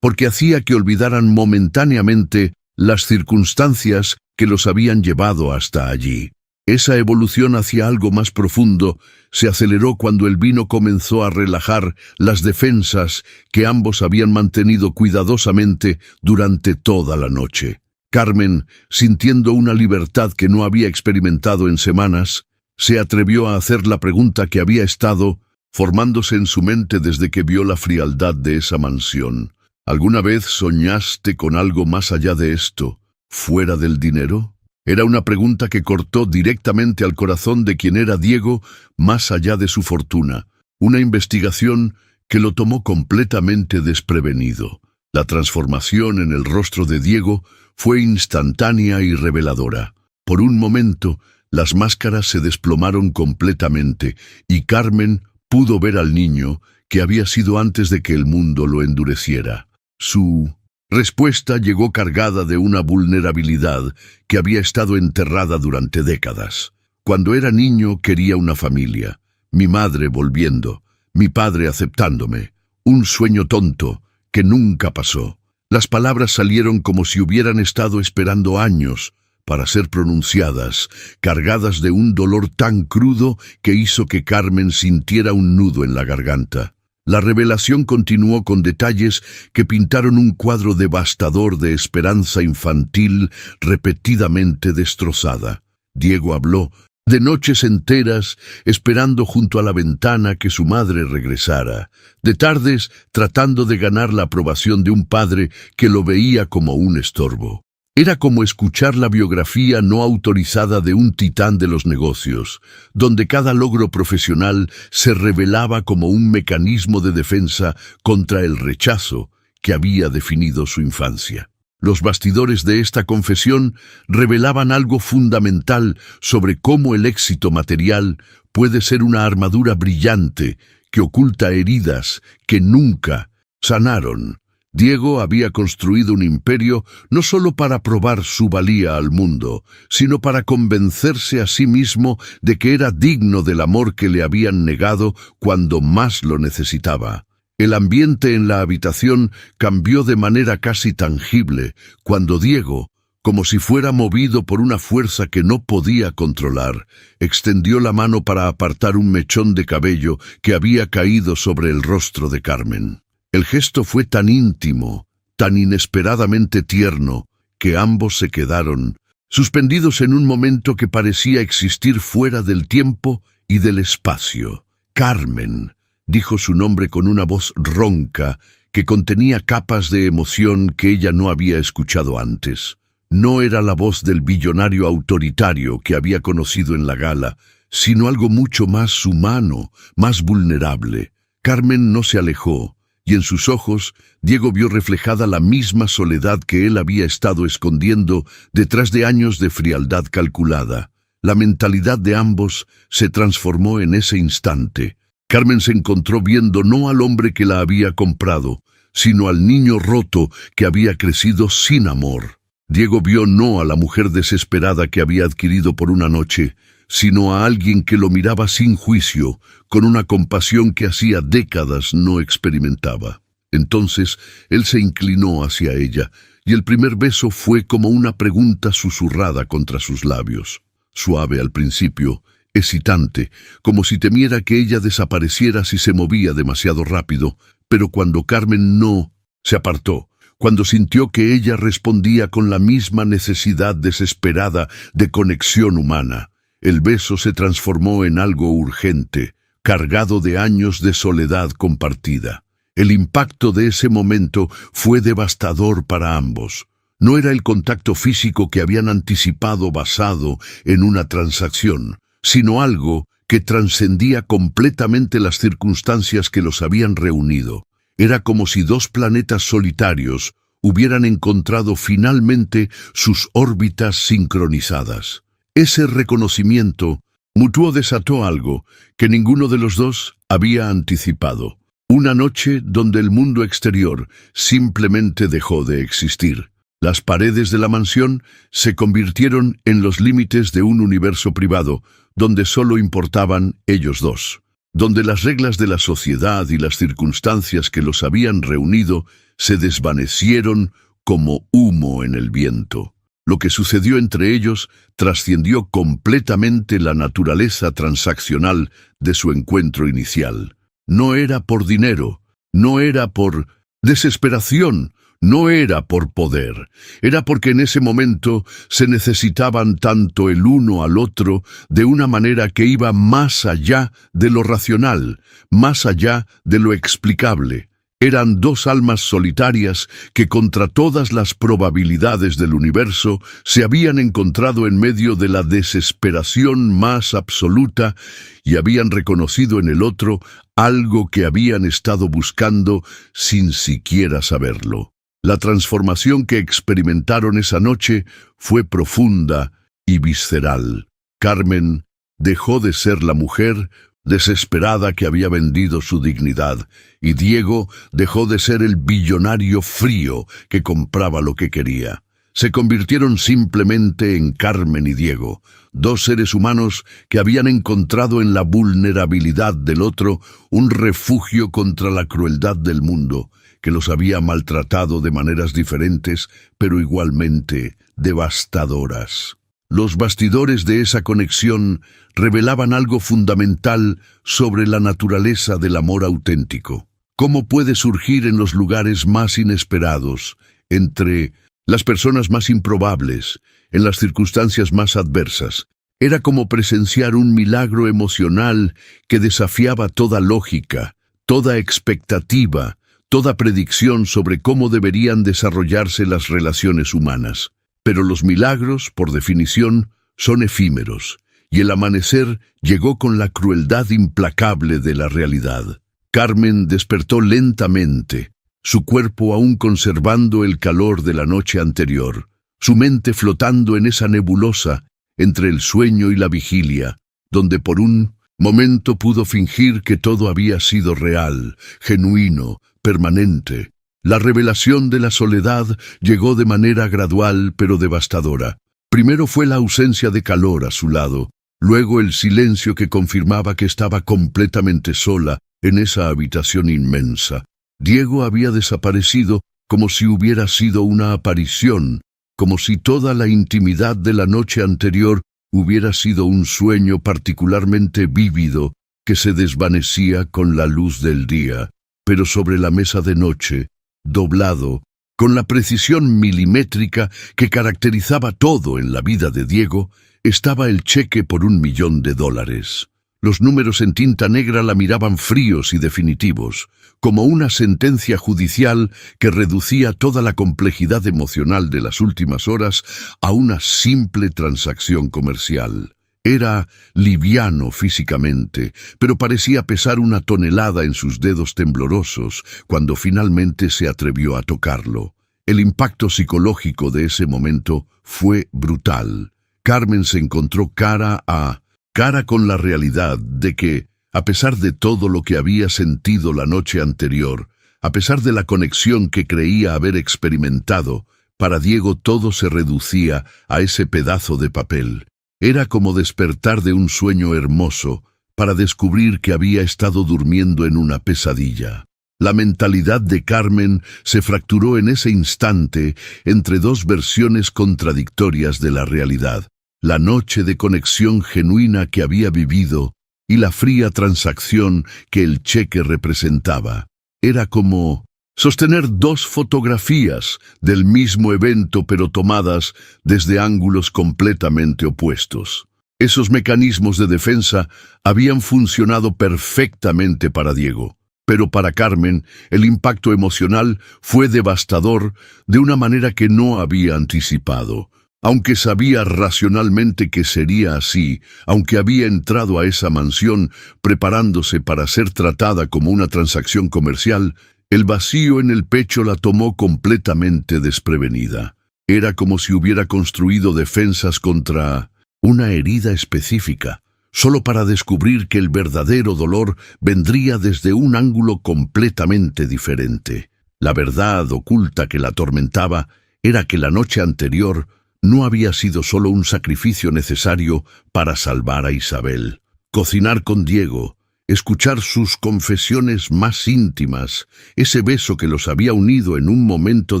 porque hacía que olvidaran momentáneamente las circunstancias que los habían llevado hasta allí. Esa evolución hacia algo más profundo se aceleró cuando el vino comenzó a relajar las defensas que ambos habían mantenido cuidadosamente durante toda la noche. Carmen, sintiendo una libertad que no había experimentado en semanas, se atrevió a hacer la pregunta que había estado formándose en su mente desde que vio la frialdad de esa mansión. ¿Alguna vez soñaste con algo más allá de esto, fuera del dinero? Era una pregunta que cortó directamente al corazón de quien era Diego, más allá de su fortuna. Una investigación que lo tomó completamente desprevenido. La transformación en el rostro de Diego fue instantánea y reveladora. Por un momento, las máscaras se desplomaron completamente y Carmen pudo ver al niño que había sido antes de que el mundo lo endureciera. Su respuesta llegó cargada de una vulnerabilidad que había estado enterrada durante décadas. Cuando era niño quería una familia, mi madre volviendo, mi padre aceptándome, un sueño tonto que nunca pasó. Las palabras salieron como si hubieran estado esperando años para ser pronunciadas, cargadas de un dolor tan crudo que hizo que Carmen sintiera un nudo en la garganta. La revelación continuó con detalles que pintaron un cuadro devastador de esperanza infantil repetidamente destrozada. Diego habló de noches enteras esperando junto a la ventana que su madre regresara, de tardes tratando de ganar la aprobación de un padre que lo veía como un estorbo. Era como escuchar la biografía no autorizada de un titán de los negocios, donde cada logro profesional se revelaba como un mecanismo de defensa contra el rechazo que había definido su infancia. Los bastidores de esta confesión revelaban algo fundamental sobre cómo el éxito material puede ser una armadura brillante que oculta heridas que nunca sanaron. Diego había construido un imperio no solo para probar su valía al mundo, sino para convencerse a sí mismo de que era digno del amor que le habían negado cuando más lo necesitaba. El ambiente en la habitación cambió de manera casi tangible cuando Diego, como si fuera movido por una fuerza que no podía controlar, extendió la mano para apartar un mechón de cabello que había caído sobre el rostro de Carmen. El gesto fue tan íntimo, tan inesperadamente tierno, que ambos se quedaron suspendidos en un momento que parecía existir fuera del tiempo y del espacio. Carmen, dijo su nombre con una voz ronca que contenía capas de emoción que ella no había escuchado antes. No era la voz del billonario autoritario que había conocido en la gala, sino algo mucho más humano, más vulnerable. Carmen no se alejó, y en sus ojos Diego vio reflejada la misma soledad que él había estado escondiendo detrás de años de frialdad calculada. La mentalidad de ambos se transformó en ese instante. Carmen se encontró viendo no al hombre que la había comprado, sino al niño roto que había crecido sin amor. Diego vio no a la mujer desesperada que había adquirido por una noche, sino a alguien que lo miraba sin juicio, con una compasión que hacía décadas no experimentaba. Entonces él se inclinó hacia ella, y el primer beso fue como una pregunta susurrada contra sus labios. Suave al principio, excitante, como si temiera que ella desapareciera si se movía demasiado rápido, pero cuando Carmen no se apartó, cuando sintió que ella respondía con la misma necesidad desesperada de conexión humana, el beso se transformó en algo urgente, cargado de años de soledad compartida. El impacto de ese momento fue devastador para ambos. No era el contacto físico que habían anticipado basado en una transacción, sino algo que trascendía completamente las circunstancias que los habían reunido. Era como si dos planetas solitarios hubieran encontrado finalmente sus órbitas sincronizadas. Ese reconocimiento mutuo desató algo que ninguno de los dos había anticipado. Una noche donde el mundo exterior simplemente dejó de existir. Las paredes de la mansión se convirtieron en los límites de un universo privado, donde solo importaban ellos dos, donde las reglas de la sociedad y las circunstancias que los habían reunido se desvanecieron como humo en el viento. Lo que sucedió entre ellos trascendió completamente la naturaleza transaccional de su encuentro inicial. No era por dinero, no era por desesperación, no era por poder. Era porque en ese momento se necesitaban tanto el uno al otro de una manera que iba más allá de lo racional, más allá de lo explicable. Eran dos almas solitarias que contra todas las probabilidades del universo se habían encontrado en medio de la desesperación más absoluta y habían reconocido en el otro algo que habían estado buscando sin siquiera saberlo. La transformación que experimentaron esa noche fue profunda y visceral. Carmen dejó de ser la mujer desesperada que había vendido su dignidad, y Diego dejó de ser el billonario frío que compraba lo que quería. Se convirtieron simplemente en Carmen y Diego, dos seres humanos que habían encontrado en la vulnerabilidad del otro un refugio contra la crueldad del mundo, que los había maltratado de maneras diferentes, pero igualmente devastadoras. Los bastidores de esa conexión revelaban algo fundamental sobre la naturaleza del amor auténtico. Cómo puede surgir en los lugares más inesperados, entre las personas más improbables, en las circunstancias más adversas. Era como presenciar un milagro emocional que desafiaba toda lógica, toda expectativa, toda predicción sobre cómo deberían desarrollarse las relaciones humanas. Pero los milagros, por definición, son efímeros, y el amanecer llegó con la crueldad implacable de la realidad. Carmen despertó lentamente, su cuerpo aún conservando el calor de la noche anterior, su mente flotando en esa nebulosa entre el sueño y la vigilia, donde por un momento pudo fingir que todo había sido real, genuino, permanente. La revelación de la soledad llegó de manera gradual pero devastadora. Primero fue la ausencia de calor a su lado, luego el silencio que confirmaba que estaba completamente sola en esa habitación inmensa. Diego había desaparecido como si hubiera sido una aparición, como si toda la intimidad de la noche anterior hubiera sido un sueño particularmente vívido que se desvanecía con la luz del día, pero sobre la mesa de noche, doblado, con la precisión milimétrica que caracterizaba todo en la vida de Diego, estaba el cheque por $1.000.000. Los números en tinta negra la miraban fríos y definitivos, como una sentencia judicial que reducía toda la complejidad emocional de las últimas horas a una simple transacción comercial. Era liviano físicamente, pero parecía pesar 1 tonelada en sus dedos temblorosos cuando finalmente se atrevió a tocarlo. El impacto psicológico de ese momento fue brutal. Carmen se encontró cara a cara con la realidad de que, a pesar de todo lo que había sentido la noche anterior, a pesar de la conexión que creía haber experimentado, para Diego todo se reducía a ese pedazo de papel. Era como despertar de un sueño hermoso para descubrir que había estado durmiendo en una pesadilla. La mentalidad de Carmen se fracturó en ese instante entre dos versiones contradictorias de la realidad: la noche de conexión genuina que había vivido y la fría transacción que el cheque representaba. Era como sostener dos fotografías del mismo evento pero tomadas desde ángulos completamente opuestos. Esos mecanismos de defensa habían funcionado perfectamente para Diego, pero para Carmen el impacto emocional fue devastador de una manera que no había anticipado. Aunque sabía racionalmente que sería así, aunque había entrado a esa mansión preparándose para ser tratada como una transacción comercial, el vacío en el pecho la tomó completamente desprevenida. Era como si hubiera construido defensas contra una herida específica, solo para descubrir que el verdadero dolor vendría desde un ángulo completamente diferente. La verdad oculta que la atormentaba era que la noche anterior no había sido solo un sacrificio necesario para salvar a Isabel. Cocinar con Diego, escuchar sus confesiones más íntimas, ese beso que los había unido en un momento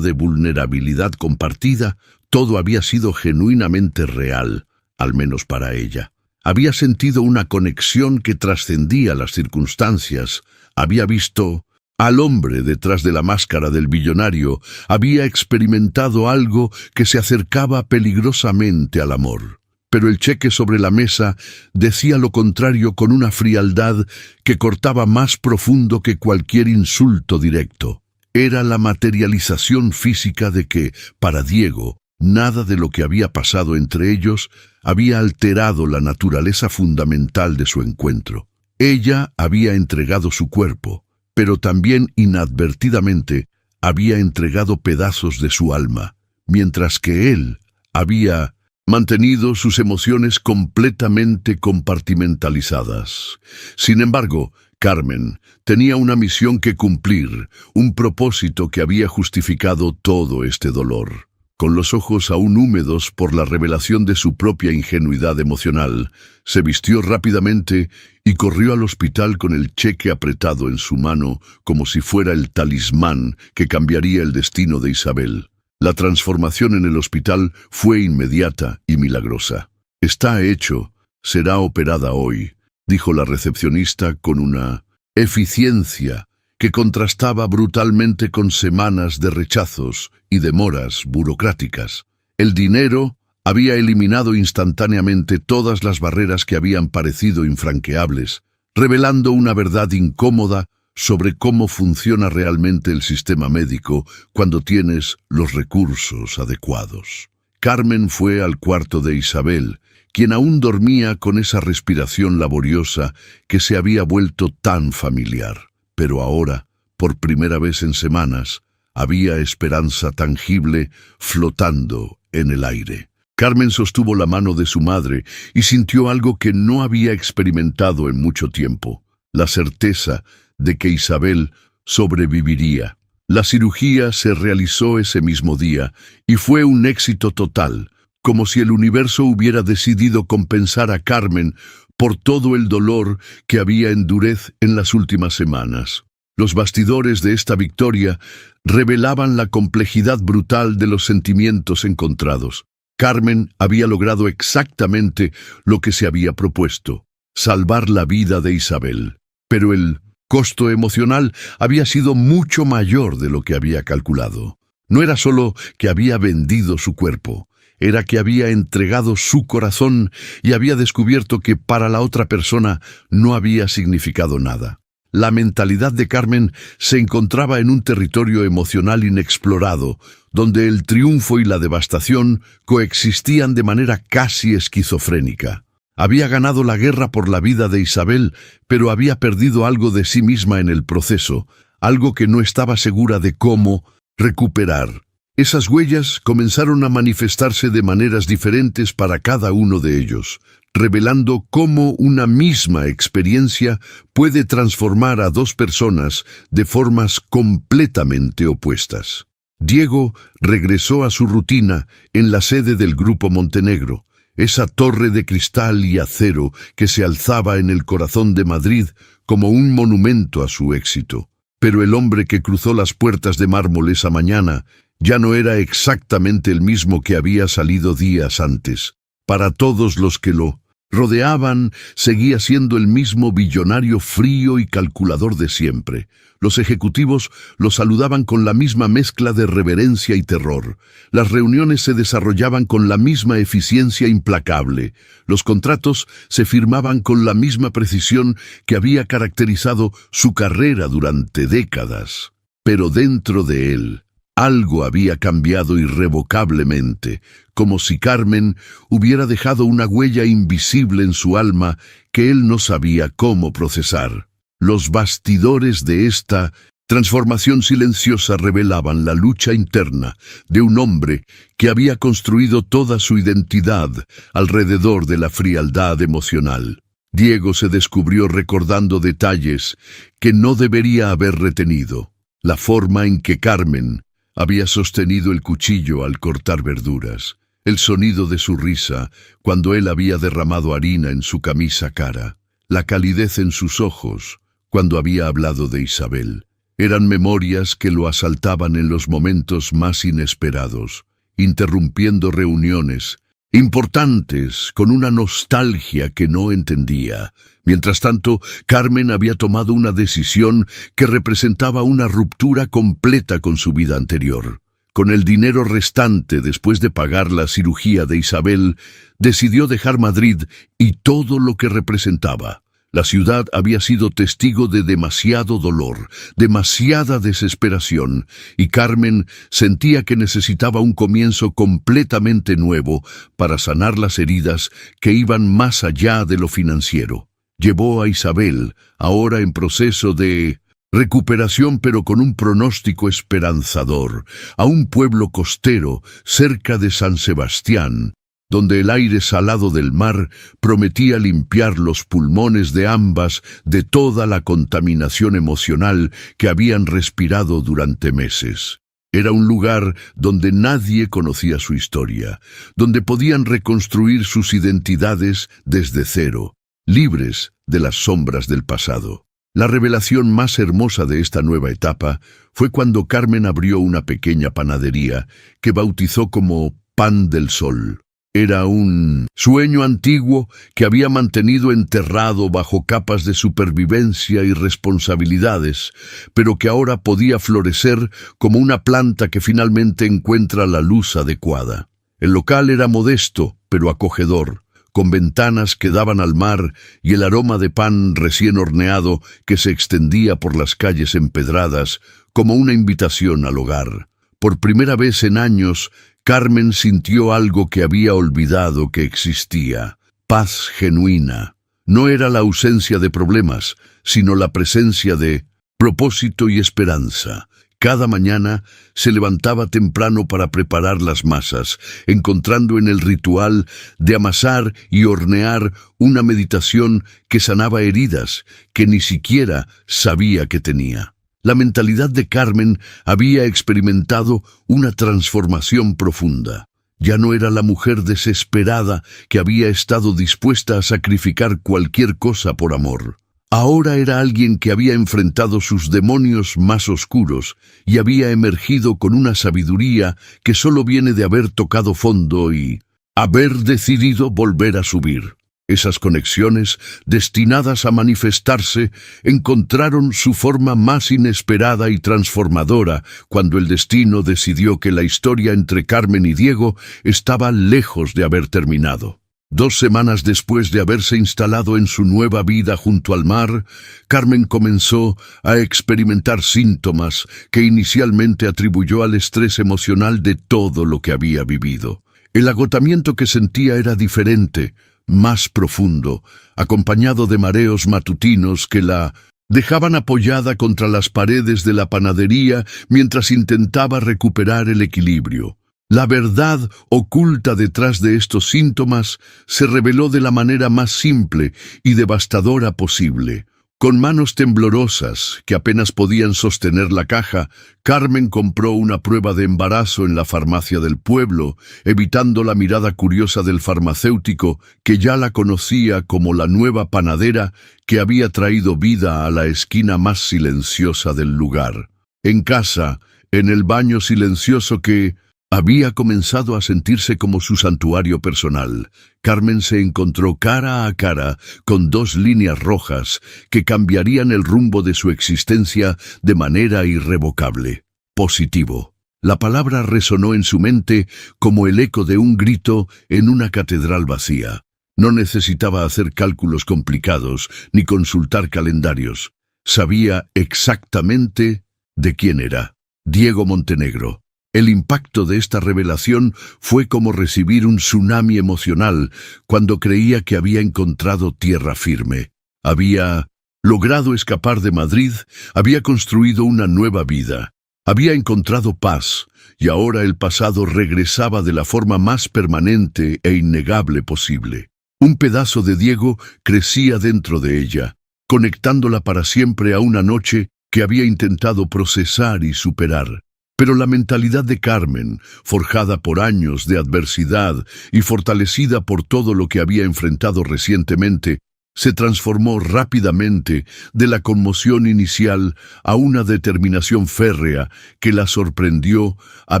de vulnerabilidad compartida, todo había sido genuinamente real, al menos para ella. Había sentido una conexión que trascendía las circunstancias, había visto al hombre detrás de la máscara del billonario, había experimentado algo que se acercaba peligrosamente al amor. Pero el cheque sobre la mesa decía lo contrario con una frialdad que cortaba más profundo que cualquier insulto directo. Era la materialización física de que, para Diego, nada de lo que había pasado entre ellos había alterado la naturaleza fundamental de su encuentro. Ella había entregado su cuerpo, pero también inadvertidamente había entregado pedazos de su alma, mientras que él había mantenido sus emociones completamente compartimentalizadas. Sin embargo, Carmen tenía una misión que cumplir, un propósito que había justificado todo este dolor. Con los ojos aún húmedos por la revelación de su propia ingenuidad emocional, se vistió rápidamente y corrió al hospital con el cheque apretado en su mano como si fuera el talismán que cambiaría el destino de Isabel. La transformación en el hospital fue inmediata y milagrosa. «Está hecho, será operada hoy», dijo la recepcionista con una eficiencia que contrastaba brutalmente con semanas de rechazos y demoras burocráticas. El dinero había eliminado instantáneamente todas las barreras que habían parecido infranqueables, revelando una verdad incómoda sobre cómo funciona realmente el sistema médico cuando tienes los recursos adecuados. Carmen fue al cuarto de Isabel, quien aún dormía con esa respiración laboriosa que se había vuelto tan familiar. Pero ahora, por primera vez en semanas, había esperanza tangible flotando en el aire. Carmen sostuvo la mano de su madre y sintió algo que no había experimentado en mucho tiempo: la certeza de que Isabel sobreviviría. La cirugía se realizó ese mismo día y fue un éxito total, como si el universo hubiera decidido compensar a Carmen por todo el dolor que había endurecido en las últimas semanas. Los bastidores de esta victoria revelaban la complejidad brutal de los sentimientos encontrados. Carmen había logrado exactamente lo que se había propuesto: salvar la vida de Isabel. Pero el costo emocional había sido mucho mayor de lo que había calculado. No era solo que había vendido su cuerpo, era que había entregado su corazón y había descubierto que para la otra persona no había significado nada. La mentalidad de Carmen se encontraba en un territorio emocional inexplorado, donde el triunfo y la devastación coexistían de manera casi esquizofrénica. Había ganado la guerra por la vida de Isabel, pero había perdido algo de sí misma en el proceso, algo que no estaba segura de cómo recuperar. Esas huellas comenzaron a manifestarse de maneras diferentes para cada uno de ellos, revelando cómo una misma experiencia puede transformar a dos personas de formas completamente opuestas. Diego regresó a su rutina en la sede del Grupo Montenegro, esa torre de cristal y acero que se alzaba en el corazón de Madrid como un monumento a su éxito. Pero el hombre que cruzó las puertas de mármol esa mañana ya no era exactamente el mismo que había salido días antes. Para todos los que lo rodeaban, seguía siendo el mismo billonario frío y calculador de siempre. Los ejecutivos lo saludaban con la misma mezcla de reverencia y terror. Las reuniones se desarrollaban con la misma eficiencia implacable. Los contratos se firmaban con la misma precisión que había caracterizado su carrera durante décadas. Pero dentro de él, algo había cambiado irrevocablemente, como si Carmen hubiera dejado una huella invisible en su alma que él no sabía cómo procesar. Los bastidores de esta transformación silenciosa revelaban la lucha interna de un hombre que había construido toda su identidad alrededor de la frialdad emocional. Diego se descubrió recordando detalles que no debería haber retenido. La forma en que Carmen había sostenido el cuchillo al cortar verduras, el sonido de su risa cuando él había derramado harina en su camisa cara, la calidez en sus ojos cuando había hablado de Isabel. Eran memorias que lo asaltaban en los momentos más inesperados, interrumpiendo reuniones importantes con una nostalgia que no entendía. Mientras tanto, Carmen había tomado una decisión que representaba una ruptura completa con su vida anterior. Con el dinero restante después de pagar la cirugía de Isabel, decidió dejar Madrid y todo lo que representaba. La ciudad había sido testigo de demasiado dolor, demasiada desesperación, y Carmen sentía que necesitaba un comienzo completamente nuevo para sanar las heridas que iban más allá de lo financiero. Llevó a Isabel, ahora en proceso de recuperación pero con un pronóstico esperanzador, a un pueblo costero cerca de San Sebastián, donde el aire salado del mar prometía limpiar los pulmones de ambas de toda la contaminación emocional que habían respirado durante meses. Era un lugar donde nadie conocía su historia, donde podían reconstruir sus identidades desde cero, libres de las sombras del pasado. La revelación más hermosa de esta nueva etapa fue cuando Carmen abrió una pequeña panadería que bautizó como Pan del Sol. Era un sueño antiguo que había mantenido enterrado bajo capas de supervivencia y responsabilidades, pero que ahora podía florecer como una planta que finalmente encuentra la luz adecuada. El local era modesto, pero acogedor, con ventanas que daban al mar y el aroma de pan recién horneado que se extendía por las calles empedradas como una invitación al hogar. Por primera vez en años, Carmen sintió algo que había olvidado que existía: paz genuina. No era la ausencia de problemas, sino la presencia de propósito y esperanza. Cada mañana se levantaba temprano para preparar las masas, encontrando en el ritual de amasar y hornear una meditación que sanaba heridas que ni siquiera sabía que tenía. La mentalidad de Carmen había experimentado una transformación profunda. Ya no era la mujer desesperada que había estado dispuesta a sacrificar cualquier cosa por amor. Ahora era alguien que había enfrentado sus demonios más oscuros y había emergido con una sabiduría que solo viene de haber tocado fondo y haber decidido volver a subir. Esas conexiones, destinadas a manifestarse, encontraron su forma más inesperada y transformadora cuando el destino decidió que la historia entre Carmen y Diego estaba lejos de haber terminado. 2 semanas después de haberse instalado en su nueva vida junto al mar, Carmen comenzó a experimentar síntomas que inicialmente atribuyó al estrés emocional de todo lo que había vivido. El agotamiento que sentía era diferente, más profundo, acompañado de mareos matutinos que la dejaban apoyada contra las paredes de la panadería mientras intentaba recuperar el equilibrio. La verdad oculta detrás de estos síntomas se reveló de la manera más simple y devastadora posible. Con manos temblorosas, que apenas podían sostener la caja, Carmen compró una prueba de embarazo en la farmacia del pueblo, evitando la mirada curiosa del farmacéutico, que ya la conocía como la nueva panadera que había traído vida a la esquina más silenciosa del lugar. En casa, en el baño silencioso que había comenzado a sentirse como su santuario personal, Carmen se encontró cara a cara con 2 líneas rojas que cambiarían el rumbo de su existencia de manera irrevocable. Positivo. La palabra resonó en su mente como el eco de un grito en una catedral vacía. No necesitaba hacer cálculos complicados ni consultar calendarios. Sabía exactamente de quién era. Diego Montenegro. El impacto de esta revelación fue como recibir un tsunami emocional cuando creía que había encontrado tierra firme. Había logrado escapar de Madrid, había construido una nueva vida, había encontrado paz, y ahora el pasado regresaba de la forma más permanente e innegable posible. Un pedazo de Diego crecía dentro de ella, conectándola para siempre a una noche que había intentado procesar y superar. Pero la mentalidad de Carmen, forjada por años de adversidad y fortalecida por todo lo que había enfrentado recientemente, se transformó rápidamente de la conmoción inicial a una determinación férrea que la sorprendió a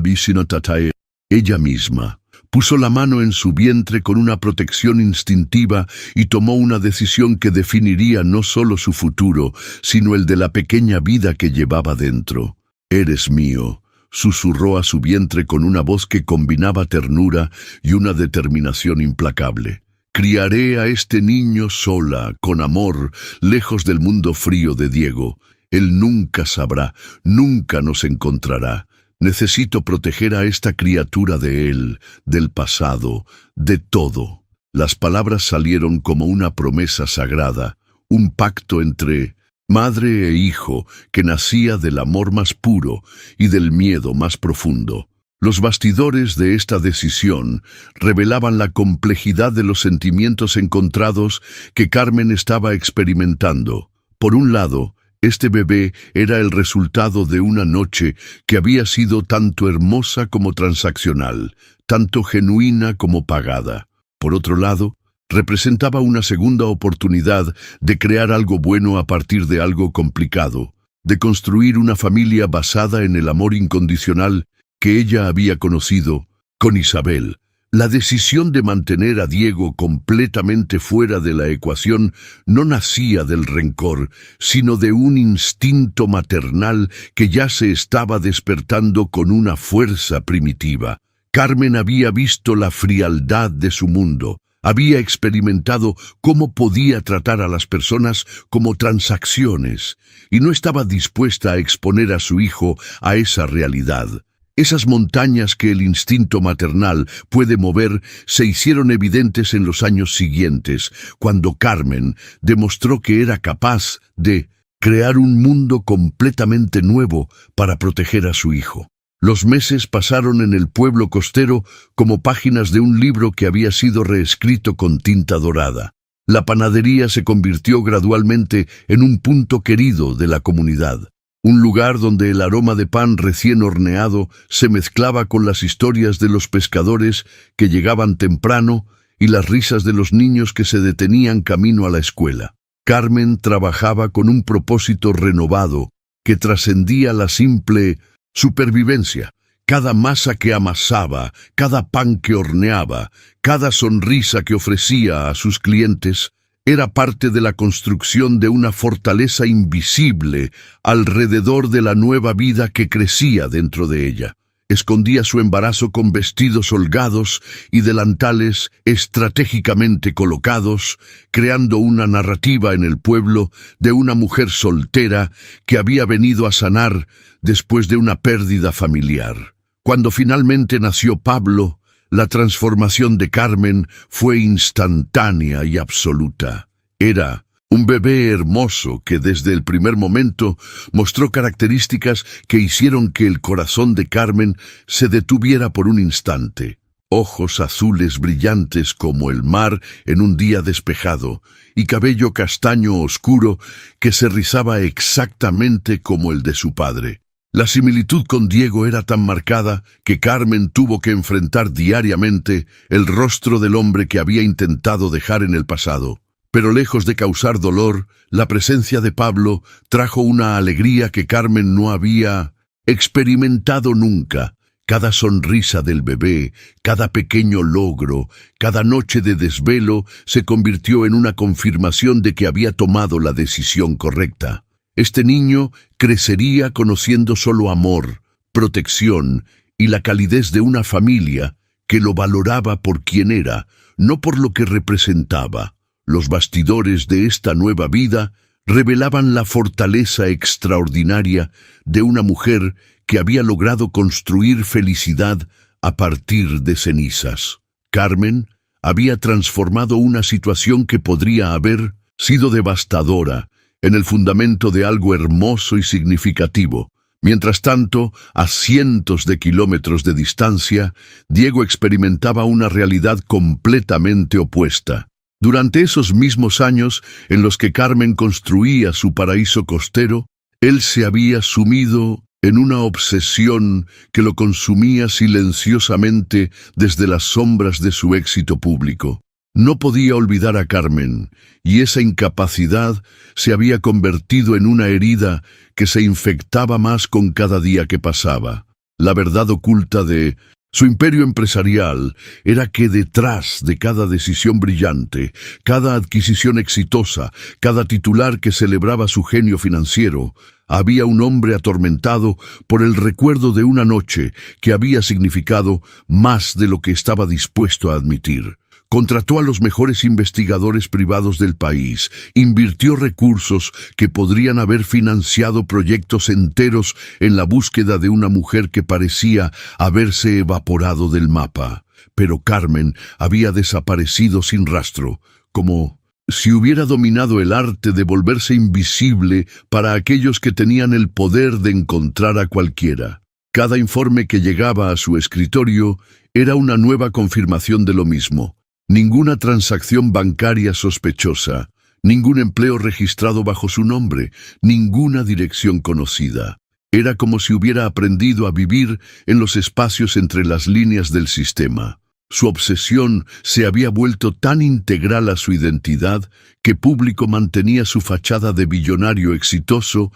Visinotatae. Ella misma puso la mano en su vientre con una protección instintiva y tomó una decisión que definiría no solo su futuro, sino el de la pequeña vida que llevaba dentro. «Eres mío», susurró a su vientre con una voz que combinaba ternura y una determinación implacable. «Criaré a este niño sola, con amor, lejos del mundo frío de Diego. Él nunca sabrá, nunca nos encontrará. Necesito proteger a esta criatura de él, del pasado, de todo». Las palabras salieron como una promesa sagrada, un pacto entre madre e hijo que nacía del amor más puro y del miedo más profundo. Los bastidores de esta decisión revelaban la complejidad de los sentimientos encontrados que Carmen estaba experimentando. Por un lado, este bebé era el resultado de una noche que había sido tanto hermosa como transaccional, tanto genuina como pagada. Por otro lado, representaba una segunda oportunidad de crear algo bueno a partir de algo complicado, de construir una familia basada en el amor incondicional que ella había conocido con Isabel. La decisión de mantener a Diego completamente fuera de la ecuación no nacía del rencor, sino de un instinto maternal que ya se estaba despertando con una fuerza primitiva. Carmen había visto la frialdad de su mundo, había experimentado cómo podía tratar a las personas como transacciones y no estaba dispuesta a exponer a su hijo a esa realidad. Esas montañas que el instinto maternal puede mover se hicieron evidentes en los años siguientes, cuando Carmen demostró que era capaz de crear un mundo completamente nuevo para proteger a su hijo. Los meses pasaron en el pueblo costero como páginas de un libro que había sido reescrito con tinta dorada. La panadería se convirtió gradualmente en un punto querido de la comunidad, un lugar donde el aroma de pan recién horneado se mezclaba con las historias de los pescadores que llegaban temprano y las risas de los niños que se detenían camino a la escuela. Carmen trabajaba con un propósito renovado que trascendía la simple supervivencia. Cada masa que amasaba, cada pan que horneaba, cada sonrisa que ofrecía a sus clientes, era parte de la construcción de una fortaleza invisible alrededor de la nueva vida que crecía dentro de ella. Escondía su embarazo con vestidos holgados y delantales estratégicamente colocados, creando una narrativa en el pueblo de una mujer soltera que había venido a sanar después de una pérdida familiar. Cuando finalmente nació Pablo, la transformación de Carmen fue instantánea y absoluta. Era un bebé hermoso que desde el primer momento mostró características que hicieron que el corazón de Carmen se detuviera por un instante. Ojos azules brillantes como el mar en un día despejado y cabello castaño oscuro que se rizaba exactamente como el de su padre. La similitud con Diego era tan marcada que Carmen tuvo que enfrentar diariamente el rostro del hombre que había intentado dejar en el pasado. Pero lejos de causar dolor, la presencia de Pablo trajo una alegría que Carmen no había experimentado nunca. Cada sonrisa del bebé, cada pequeño logro, cada noche de desvelo se convirtió en una confirmación de que había tomado la decisión correcta. Este niño crecería conociendo solo amor, protección y la calidez de una familia que lo valoraba por quien era, no por lo que representaba. Los bastidores de esta nueva vida revelaban la fortaleza extraordinaria de una mujer que había logrado construir felicidad a partir de cenizas. Carmen había transformado una situación que podría haber sido devastadora en el fundamento de algo hermoso y significativo. Mientras tanto, a cientos de kilómetros de distancia, Diego experimentaba una realidad completamente opuesta. Durante esos mismos años en los que Carmen construía su paraíso costero, él se había sumido en una obsesión que lo consumía silenciosamente desde las sombras de su éxito público. No podía olvidar a Carmen, y esa incapacidad se había convertido en una herida que se infectaba más con cada día que pasaba. La verdad oculta de su imperio empresarial era que detrás de cada decisión brillante, cada adquisición exitosa, cada titular que celebraba su genio financiero, había un hombre atormentado por el recuerdo de una noche que había significado más de lo que estaba dispuesto a admitir. Contrató a los mejores investigadores privados del país, invirtió recursos que podrían haber financiado proyectos enteros en la búsqueda de una mujer que parecía haberse evaporado del mapa. Pero Carmen había desaparecido sin rastro, como si hubiera dominado el arte de volverse invisible para aquellos que tenían el poder de encontrar a cualquiera. Cada informe que llegaba a su escritorio era una nueva confirmación de lo mismo. Ninguna transacción bancaria sospechosa, ningún empleo registrado bajo su nombre, ninguna dirección conocida. Era como si hubiera aprendido a vivir en los espacios entre las líneas del sistema. Su obsesión se había vuelto tan integral a su identidad que público mantenía su fachada de billonario exitoso,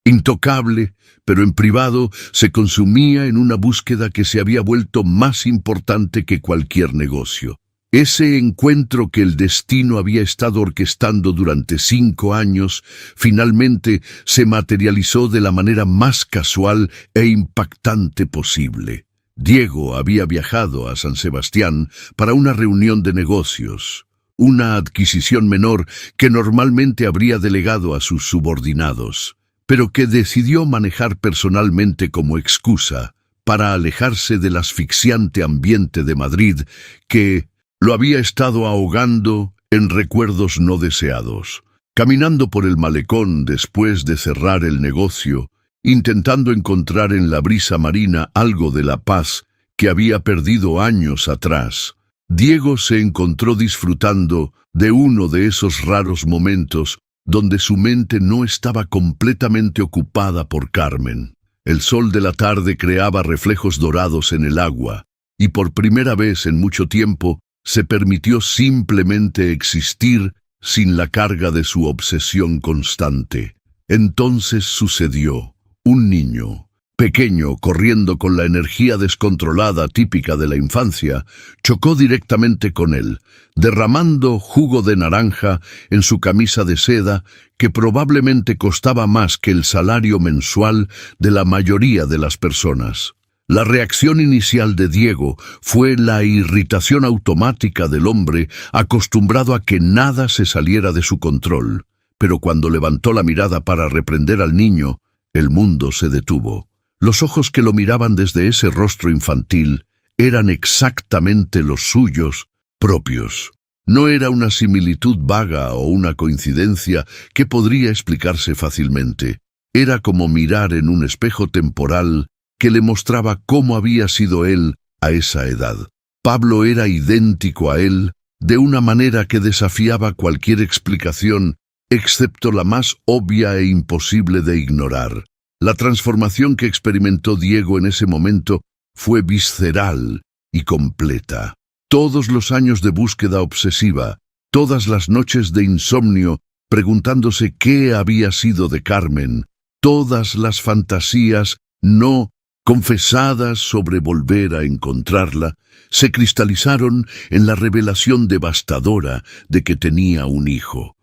intocable, pero en privado se consumía en una búsqueda que se había vuelto más importante que cualquier negocio. Ese encuentro que el destino había estado orquestando durante 5 años, finalmente se materializó de la manera más casual e impactante posible. Diego había viajado a San Sebastián para una reunión de negocios, una adquisición menor que normalmente habría delegado a sus subordinados, pero que decidió manejar personalmente como excusa para alejarse del asfixiante ambiente de Madrid que lo había estado ahogando en recuerdos no deseados. Caminando por el malecón después de cerrar el negocio, intentando encontrar en la brisa marina algo de la paz que había perdido años atrás, Diego se encontró disfrutando de uno de esos raros momentos donde su mente no estaba completamente ocupada por Carmen. El sol de la tarde creaba reflejos dorados en el agua, y por primera vez en mucho tiempo se permitió simplemente existir sin la carga de su obsesión constante. Entonces sucedió. Un niño, pequeño, corriendo con la energía descontrolada típica de la infancia, chocó directamente con él, derramando jugo de naranja en su camisa de seda que probablemente costaba más que el salario mensual de la mayoría de las personas. La reacción inicial de Diego fue la irritación automática del hombre acostumbrado a que nada se saliera de su control. Pero cuando levantó la mirada para reprender al niño, el mundo se detuvo. Los ojos que lo miraban desde ese rostro infantil eran exactamente los suyos propios. No era una similitud vaga o una coincidencia que podría explicarse fácilmente. Era como mirar en un espejo temporal que le mostraba cómo había sido él a esa edad. Pablo era idéntico a él de una manera que desafiaba cualquier explicación, excepto la más obvia e imposible de ignorar. La transformación que experimentó Diego en ese momento fue visceral y completa. Todos los años de búsqueda obsesiva, todas las noches de insomnio, preguntándose qué había sido de Carmen, todas las fantasías no confesadas sobre volver a encontrarla, se cristalizaron en la revelación devastadora de que tenía un hijo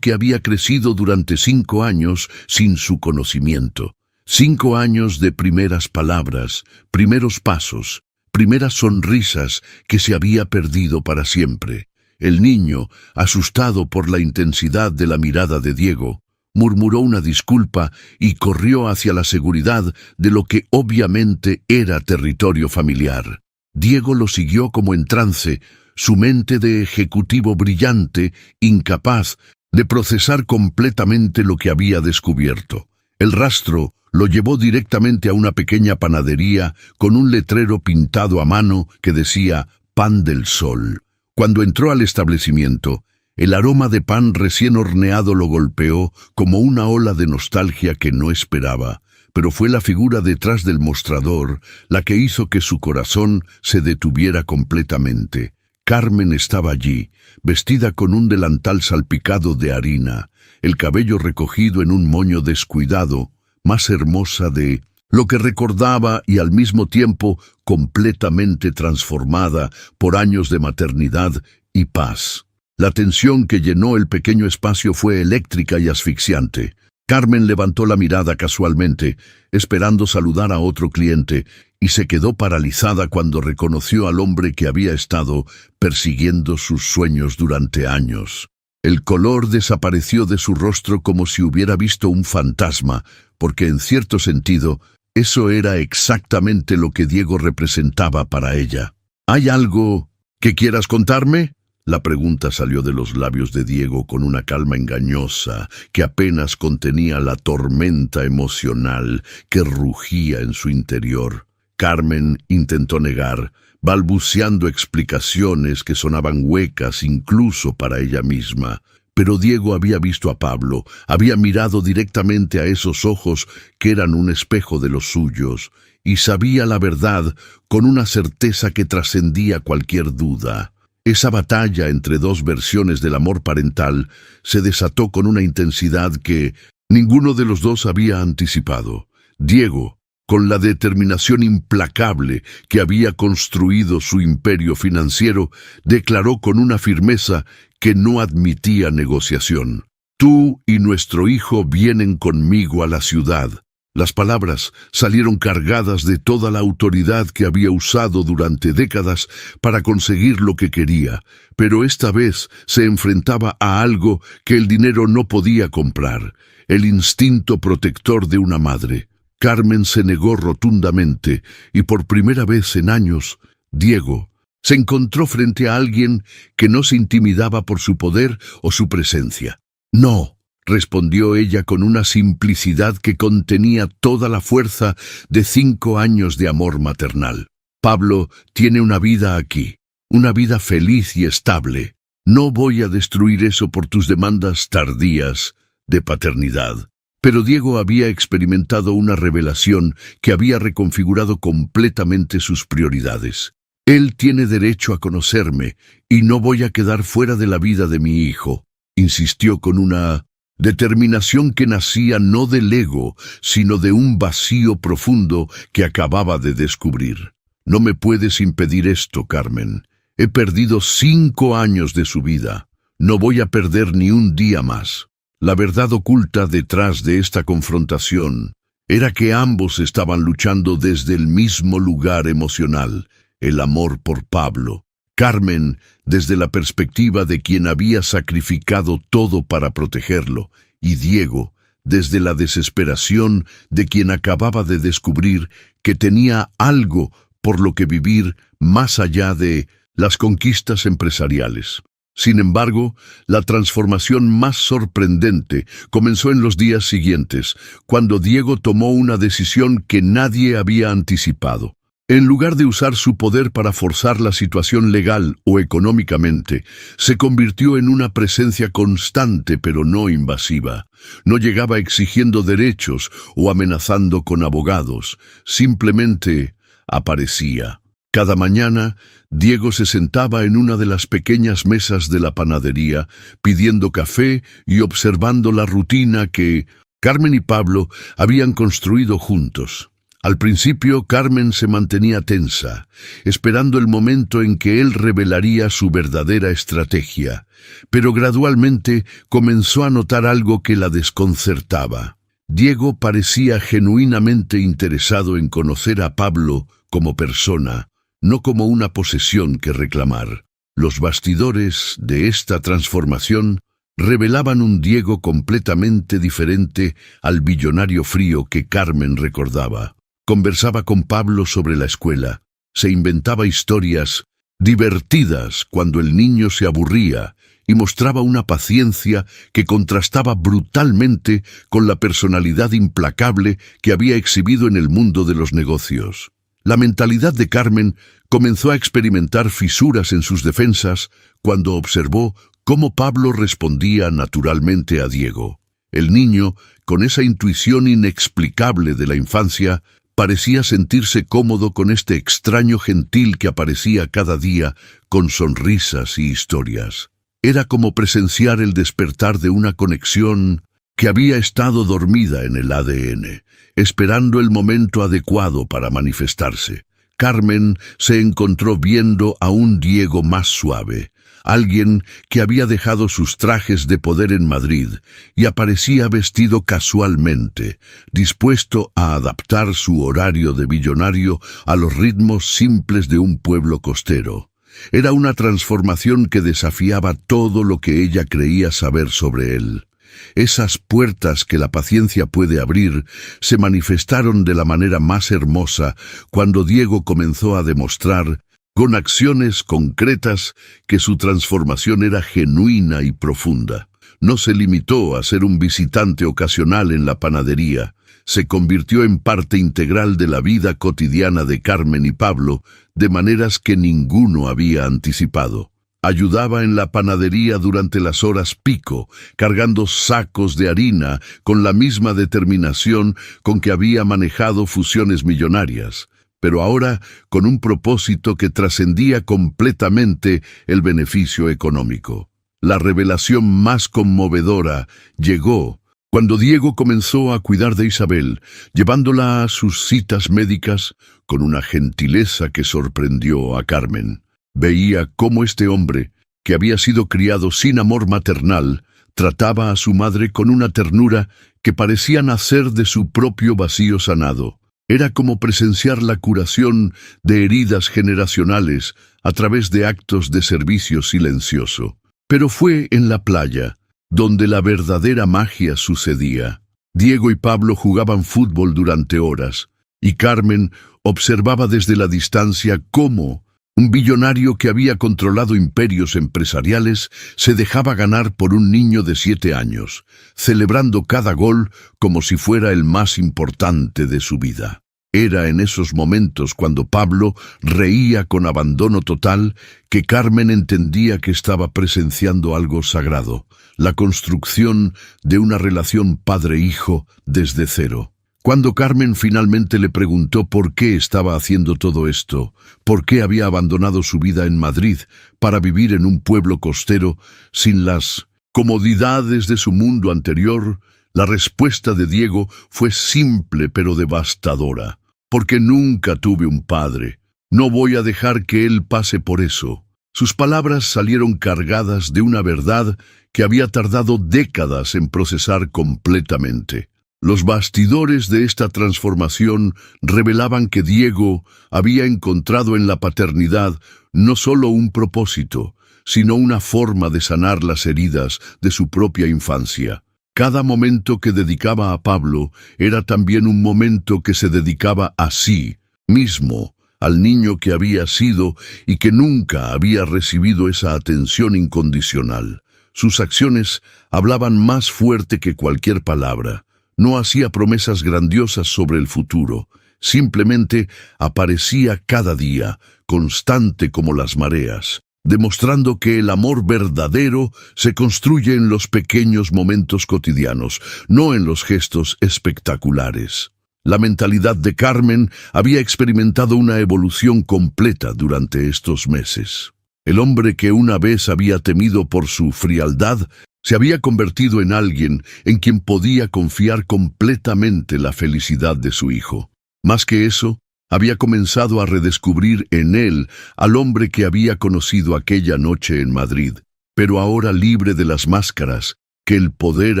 que había crecido durante 5 años sin su conocimiento. 5 años de primeras palabras, primeros pasos, primeras sonrisas que se había perdido para siempre. El niño, asustado por la intensidad de la mirada de Diego, murmuró una disculpa y corrió hacia la seguridad de lo que obviamente era territorio familiar. Diego lo siguió como en trance, su mente de ejecutivo brillante, incapaz de procesar completamente lo que había descubierto. El rastro lo llevó directamente a una pequeña panadería con un letrero pintado a mano que decía «Pan del Sol». Cuando entró al establecimiento, el aroma de pan recién horneado lo golpeó como una ola de nostalgia que no esperaba, pero fue la figura detrás del mostrador la que hizo que su corazón se detuviera completamente. Carmen estaba allí, vestida con un delantal salpicado de harina, el cabello recogido en un moño descuidado, más hermosa de lo que recordaba y al mismo tiempo completamente transformada por años de maternidad y paz. La tensión que llenó el pequeño espacio fue eléctrica y asfixiante. Carmen levantó la mirada casualmente, esperando saludar a otro cliente, y se quedó paralizada cuando reconoció al hombre que había estado persiguiendo sus sueños durante años. El color desapareció de su rostro como si hubiera visto un fantasma, porque en cierto sentido, eso era exactamente lo que Diego representaba para ella. ¿Hay algo que quieras contarme? La pregunta salió de los labios de Diego con una calma engañosa que apenas contenía la tormenta emocional que rugía en su interior. Carmen intentó negar, balbuceando explicaciones que sonaban huecas incluso para ella misma. Pero Diego había visto a Pablo, había mirado directamente a esos ojos que eran un espejo de los suyos, y sabía la verdad con una certeza que trascendía cualquier duda. Esa batalla entre dos versiones del amor parental se desató con una intensidad que ninguno de los dos había anticipado. Diego, con la determinación implacable que había construido su imperio financiero, declaró con una firmeza que no admitía negociación: «Tú y nuestro hijo vienen conmigo a la ciudad». Las palabras salieron cargadas de toda la autoridad que había usado durante décadas para conseguir lo que quería, pero esta vez se enfrentaba a algo que el dinero no podía comprar: el instinto protector de una madre. Carmen se negó rotundamente, y por primera vez en años, Diego se encontró frente a alguien que no se intimidaba por su poder o su presencia. «No», respondió ella con una simplicidad que contenía toda la fuerza de 5 años de amor maternal. «Pablo tiene una vida aquí, una vida feliz y estable. No voy a destruir eso por tus demandas tardías de paternidad». Pero Diego había experimentado una revelación que había reconfigurado completamente sus prioridades. «Él tiene derecho a conocerme, y no voy a quedar fuera de la vida de mi hijo». insistió con una determinación que nacía no del ego, sino de un vacío profundo que acababa de descubrir. No me puedes impedir esto, Carmen. He perdido 5 años de su vida. No voy a perder ni un día más. La verdad oculta detrás de esta confrontación era que ambos estaban luchando desde el mismo lugar emocional, el amor por Pablo. Carmen, desde la perspectiva de quien había sacrificado todo para protegerlo, y Diego, desde la desesperación de quien acababa de descubrir que tenía algo por lo que vivir más allá de las conquistas empresariales. Sin embargo, la transformación más sorprendente comenzó en los días siguientes, cuando Diego tomó una decisión que nadie había anticipado. En lugar de usar su poder para forzar la situación legal o económicamente, se convirtió en una presencia constante pero no invasiva. No llegaba exigiendo derechos o amenazando con abogados, simplemente aparecía. Cada mañana, Diego se sentaba en una de las pequeñas mesas de la panadería, pidiendo café y observando la rutina que Carmen y Pablo habían construido juntos. Al principio, Carmen se mantenía tensa, esperando el momento en que él revelaría su verdadera estrategia, pero gradualmente comenzó a notar algo que la desconcertaba. Diego parecía genuinamente interesado en conocer a Pablo como persona, no como una posesión que reclamar. Los bastidores de esta transformación revelaban un Diego completamente diferente al billonario frío que Carmen recordaba. Conversaba con Pablo sobre la escuela, se inventaba historias divertidas cuando el niño se aburría y mostraba una paciencia que contrastaba brutalmente con la personalidad implacable que había exhibido en el mundo de los negocios. La mentalidad de Carmen comenzó a experimentar fisuras en sus defensas cuando observó cómo Pablo respondía naturalmente a Diego. El niño, con esa intuición inexplicable de la infancia, parecía sentirse cómodo con este extraño gentil que aparecía cada día con sonrisas y historias. Era como presenciar el despertar de una conexión que había estado dormida en el ADN, esperando el momento adecuado para manifestarse. Carmen se encontró viendo a un Diego más suave, alguien que había dejado sus trajes de poder en Madrid y aparecía vestido casualmente, dispuesto a adaptar su horario de billonario a los ritmos simples de un pueblo costero. Era una transformación que desafiaba todo lo que ella creía saber sobre él. Esas puertas que la paciencia puede abrir se manifestaron de la manera más hermosa cuando Diego comenzó a demostrar, con acciones concretas, que su transformación era genuina y profunda. No se limitó a ser un visitante ocasional en la panadería, se convirtió en parte integral de la vida cotidiana de Carmen y Pablo, de maneras que ninguno había anticipado. Ayudaba en la panadería durante las horas pico, cargando sacos de harina con la misma determinación con que había manejado fusiones millonarias, pero ahora con un propósito que trascendía completamente el beneficio económico. La revelación más conmovedora llegó cuando Diego comenzó a cuidar de Isabel, llevándola a sus citas médicas con una gentileza que sorprendió a Carmen. Veía cómo este hombre, que había sido criado sin amor maternal, trataba a su madre con una ternura que parecía nacer de su propio vacío sanado. Era como presenciar la curación de heridas generacionales a través de actos de servicio silencioso. Pero fue en la playa donde la verdadera magia sucedía. Diego y Pablo jugaban fútbol durante horas, y Carmen observaba desde la distancia cómo un billonario que había controlado imperios empresariales se dejaba ganar por un niño de 7 años, celebrando cada gol como si fuera el más importante de su vida. Era en esos momentos cuando Pablo reía con abandono total que Carmen entendía que estaba presenciando algo sagrado, la construcción de una relación padre-hijo desde cero. Cuando Carmen finalmente le preguntó por qué estaba haciendo todo esto, por qué había abandonado su vida en Madrid para vivir en un pueblo costero sin las comodidades de su mundo anterior, la respuesta de Diego fue simple pero devastadora. Porque nunca tuve un padre. No voy a dejar que él pase por eso. Sus palabras salieron cargadas de una verdad que había tardado décadas en procesar completamente. Los bastidores de esta transformación revelaban que Diego había encontrado en la paternidad no solo un propósito, sino una forma de sanar las heridas de su propia infancia. Cada momento que dedicaba a Pablo era también un momento que se dedicaba a sí mismo, al niño que había sido y que nunca había recibido esa atención incondicional. Sus acciones hablaban más fuerte que cualquier palabra. No hacía promesas grandiosas sobre el futuro. Simplemente aparecía cada día, constante como las mareas, demostrando que el amor verdadero se construye en los pequeños momentos cotidianos, no en los gestos espectaculares. La mentalidad de Carmen había experimentado una evolución completa durante estos meses. El hombre que una vez había temido por su frialdad se había convertido en alguien en quien podía confiar completamente la felicidad de su hijo. Más que eso, había comenzado a redescubrir en él al hombre que había conocido aquella noche en Madrid, pero ahora libre de las máscaras que el poder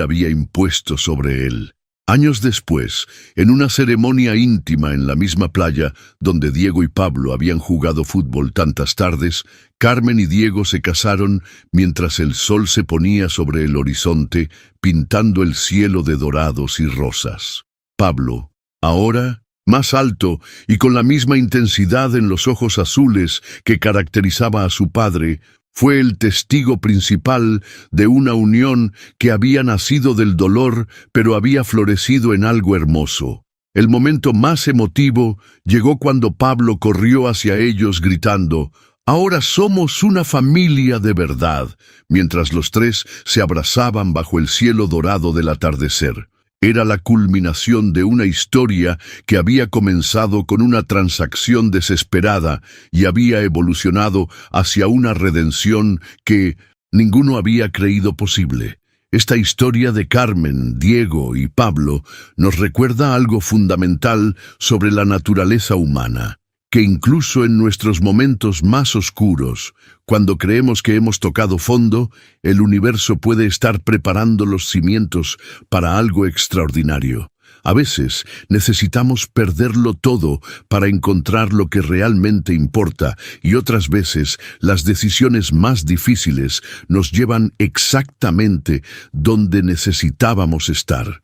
había impuesto sobre él. Años después, en una ceremonia íntima en la misma playa donde Diego y Pablo habían jugado fútbol tantas tardes, Carmen y Diego se casaron mientras el sol se ponía sobre el horizonte, pintando el cielo de dorados y rosas. Pablo, ahora más alto y con la misma intensidad en los ojos azules que caracterizaba a su padre, fue el testigo principal de una unión que había nacido del dolor, pero había florecido en algo hermoso. El momento más emotivo llegó cuando Pablo corrió hacia ellos gritando: «Ahora somos una familia de verdad», mientras los tres se abrazaban bajo el cielo dorado del atardecer. Era la culminación de una historia que había comenzado con una transacción desesperada y había evolucionado hacia una redención que ninguno había creído posible. Esta historia de Carmen, Diego y Pablo nos recuerda algo fundamental sobre la naturaleza humana, que incluso en nuestros momentos más oscuros, cuando creemos que hemos tocado fondo, el universo puede estar preparando los cimientos para algo extraordinario. A veces necesitamos perderlo todo para encontrar lo que realmente importa, y otras veces las decisiones más difíciles nos llevan exactamente donde necesitábamos estar.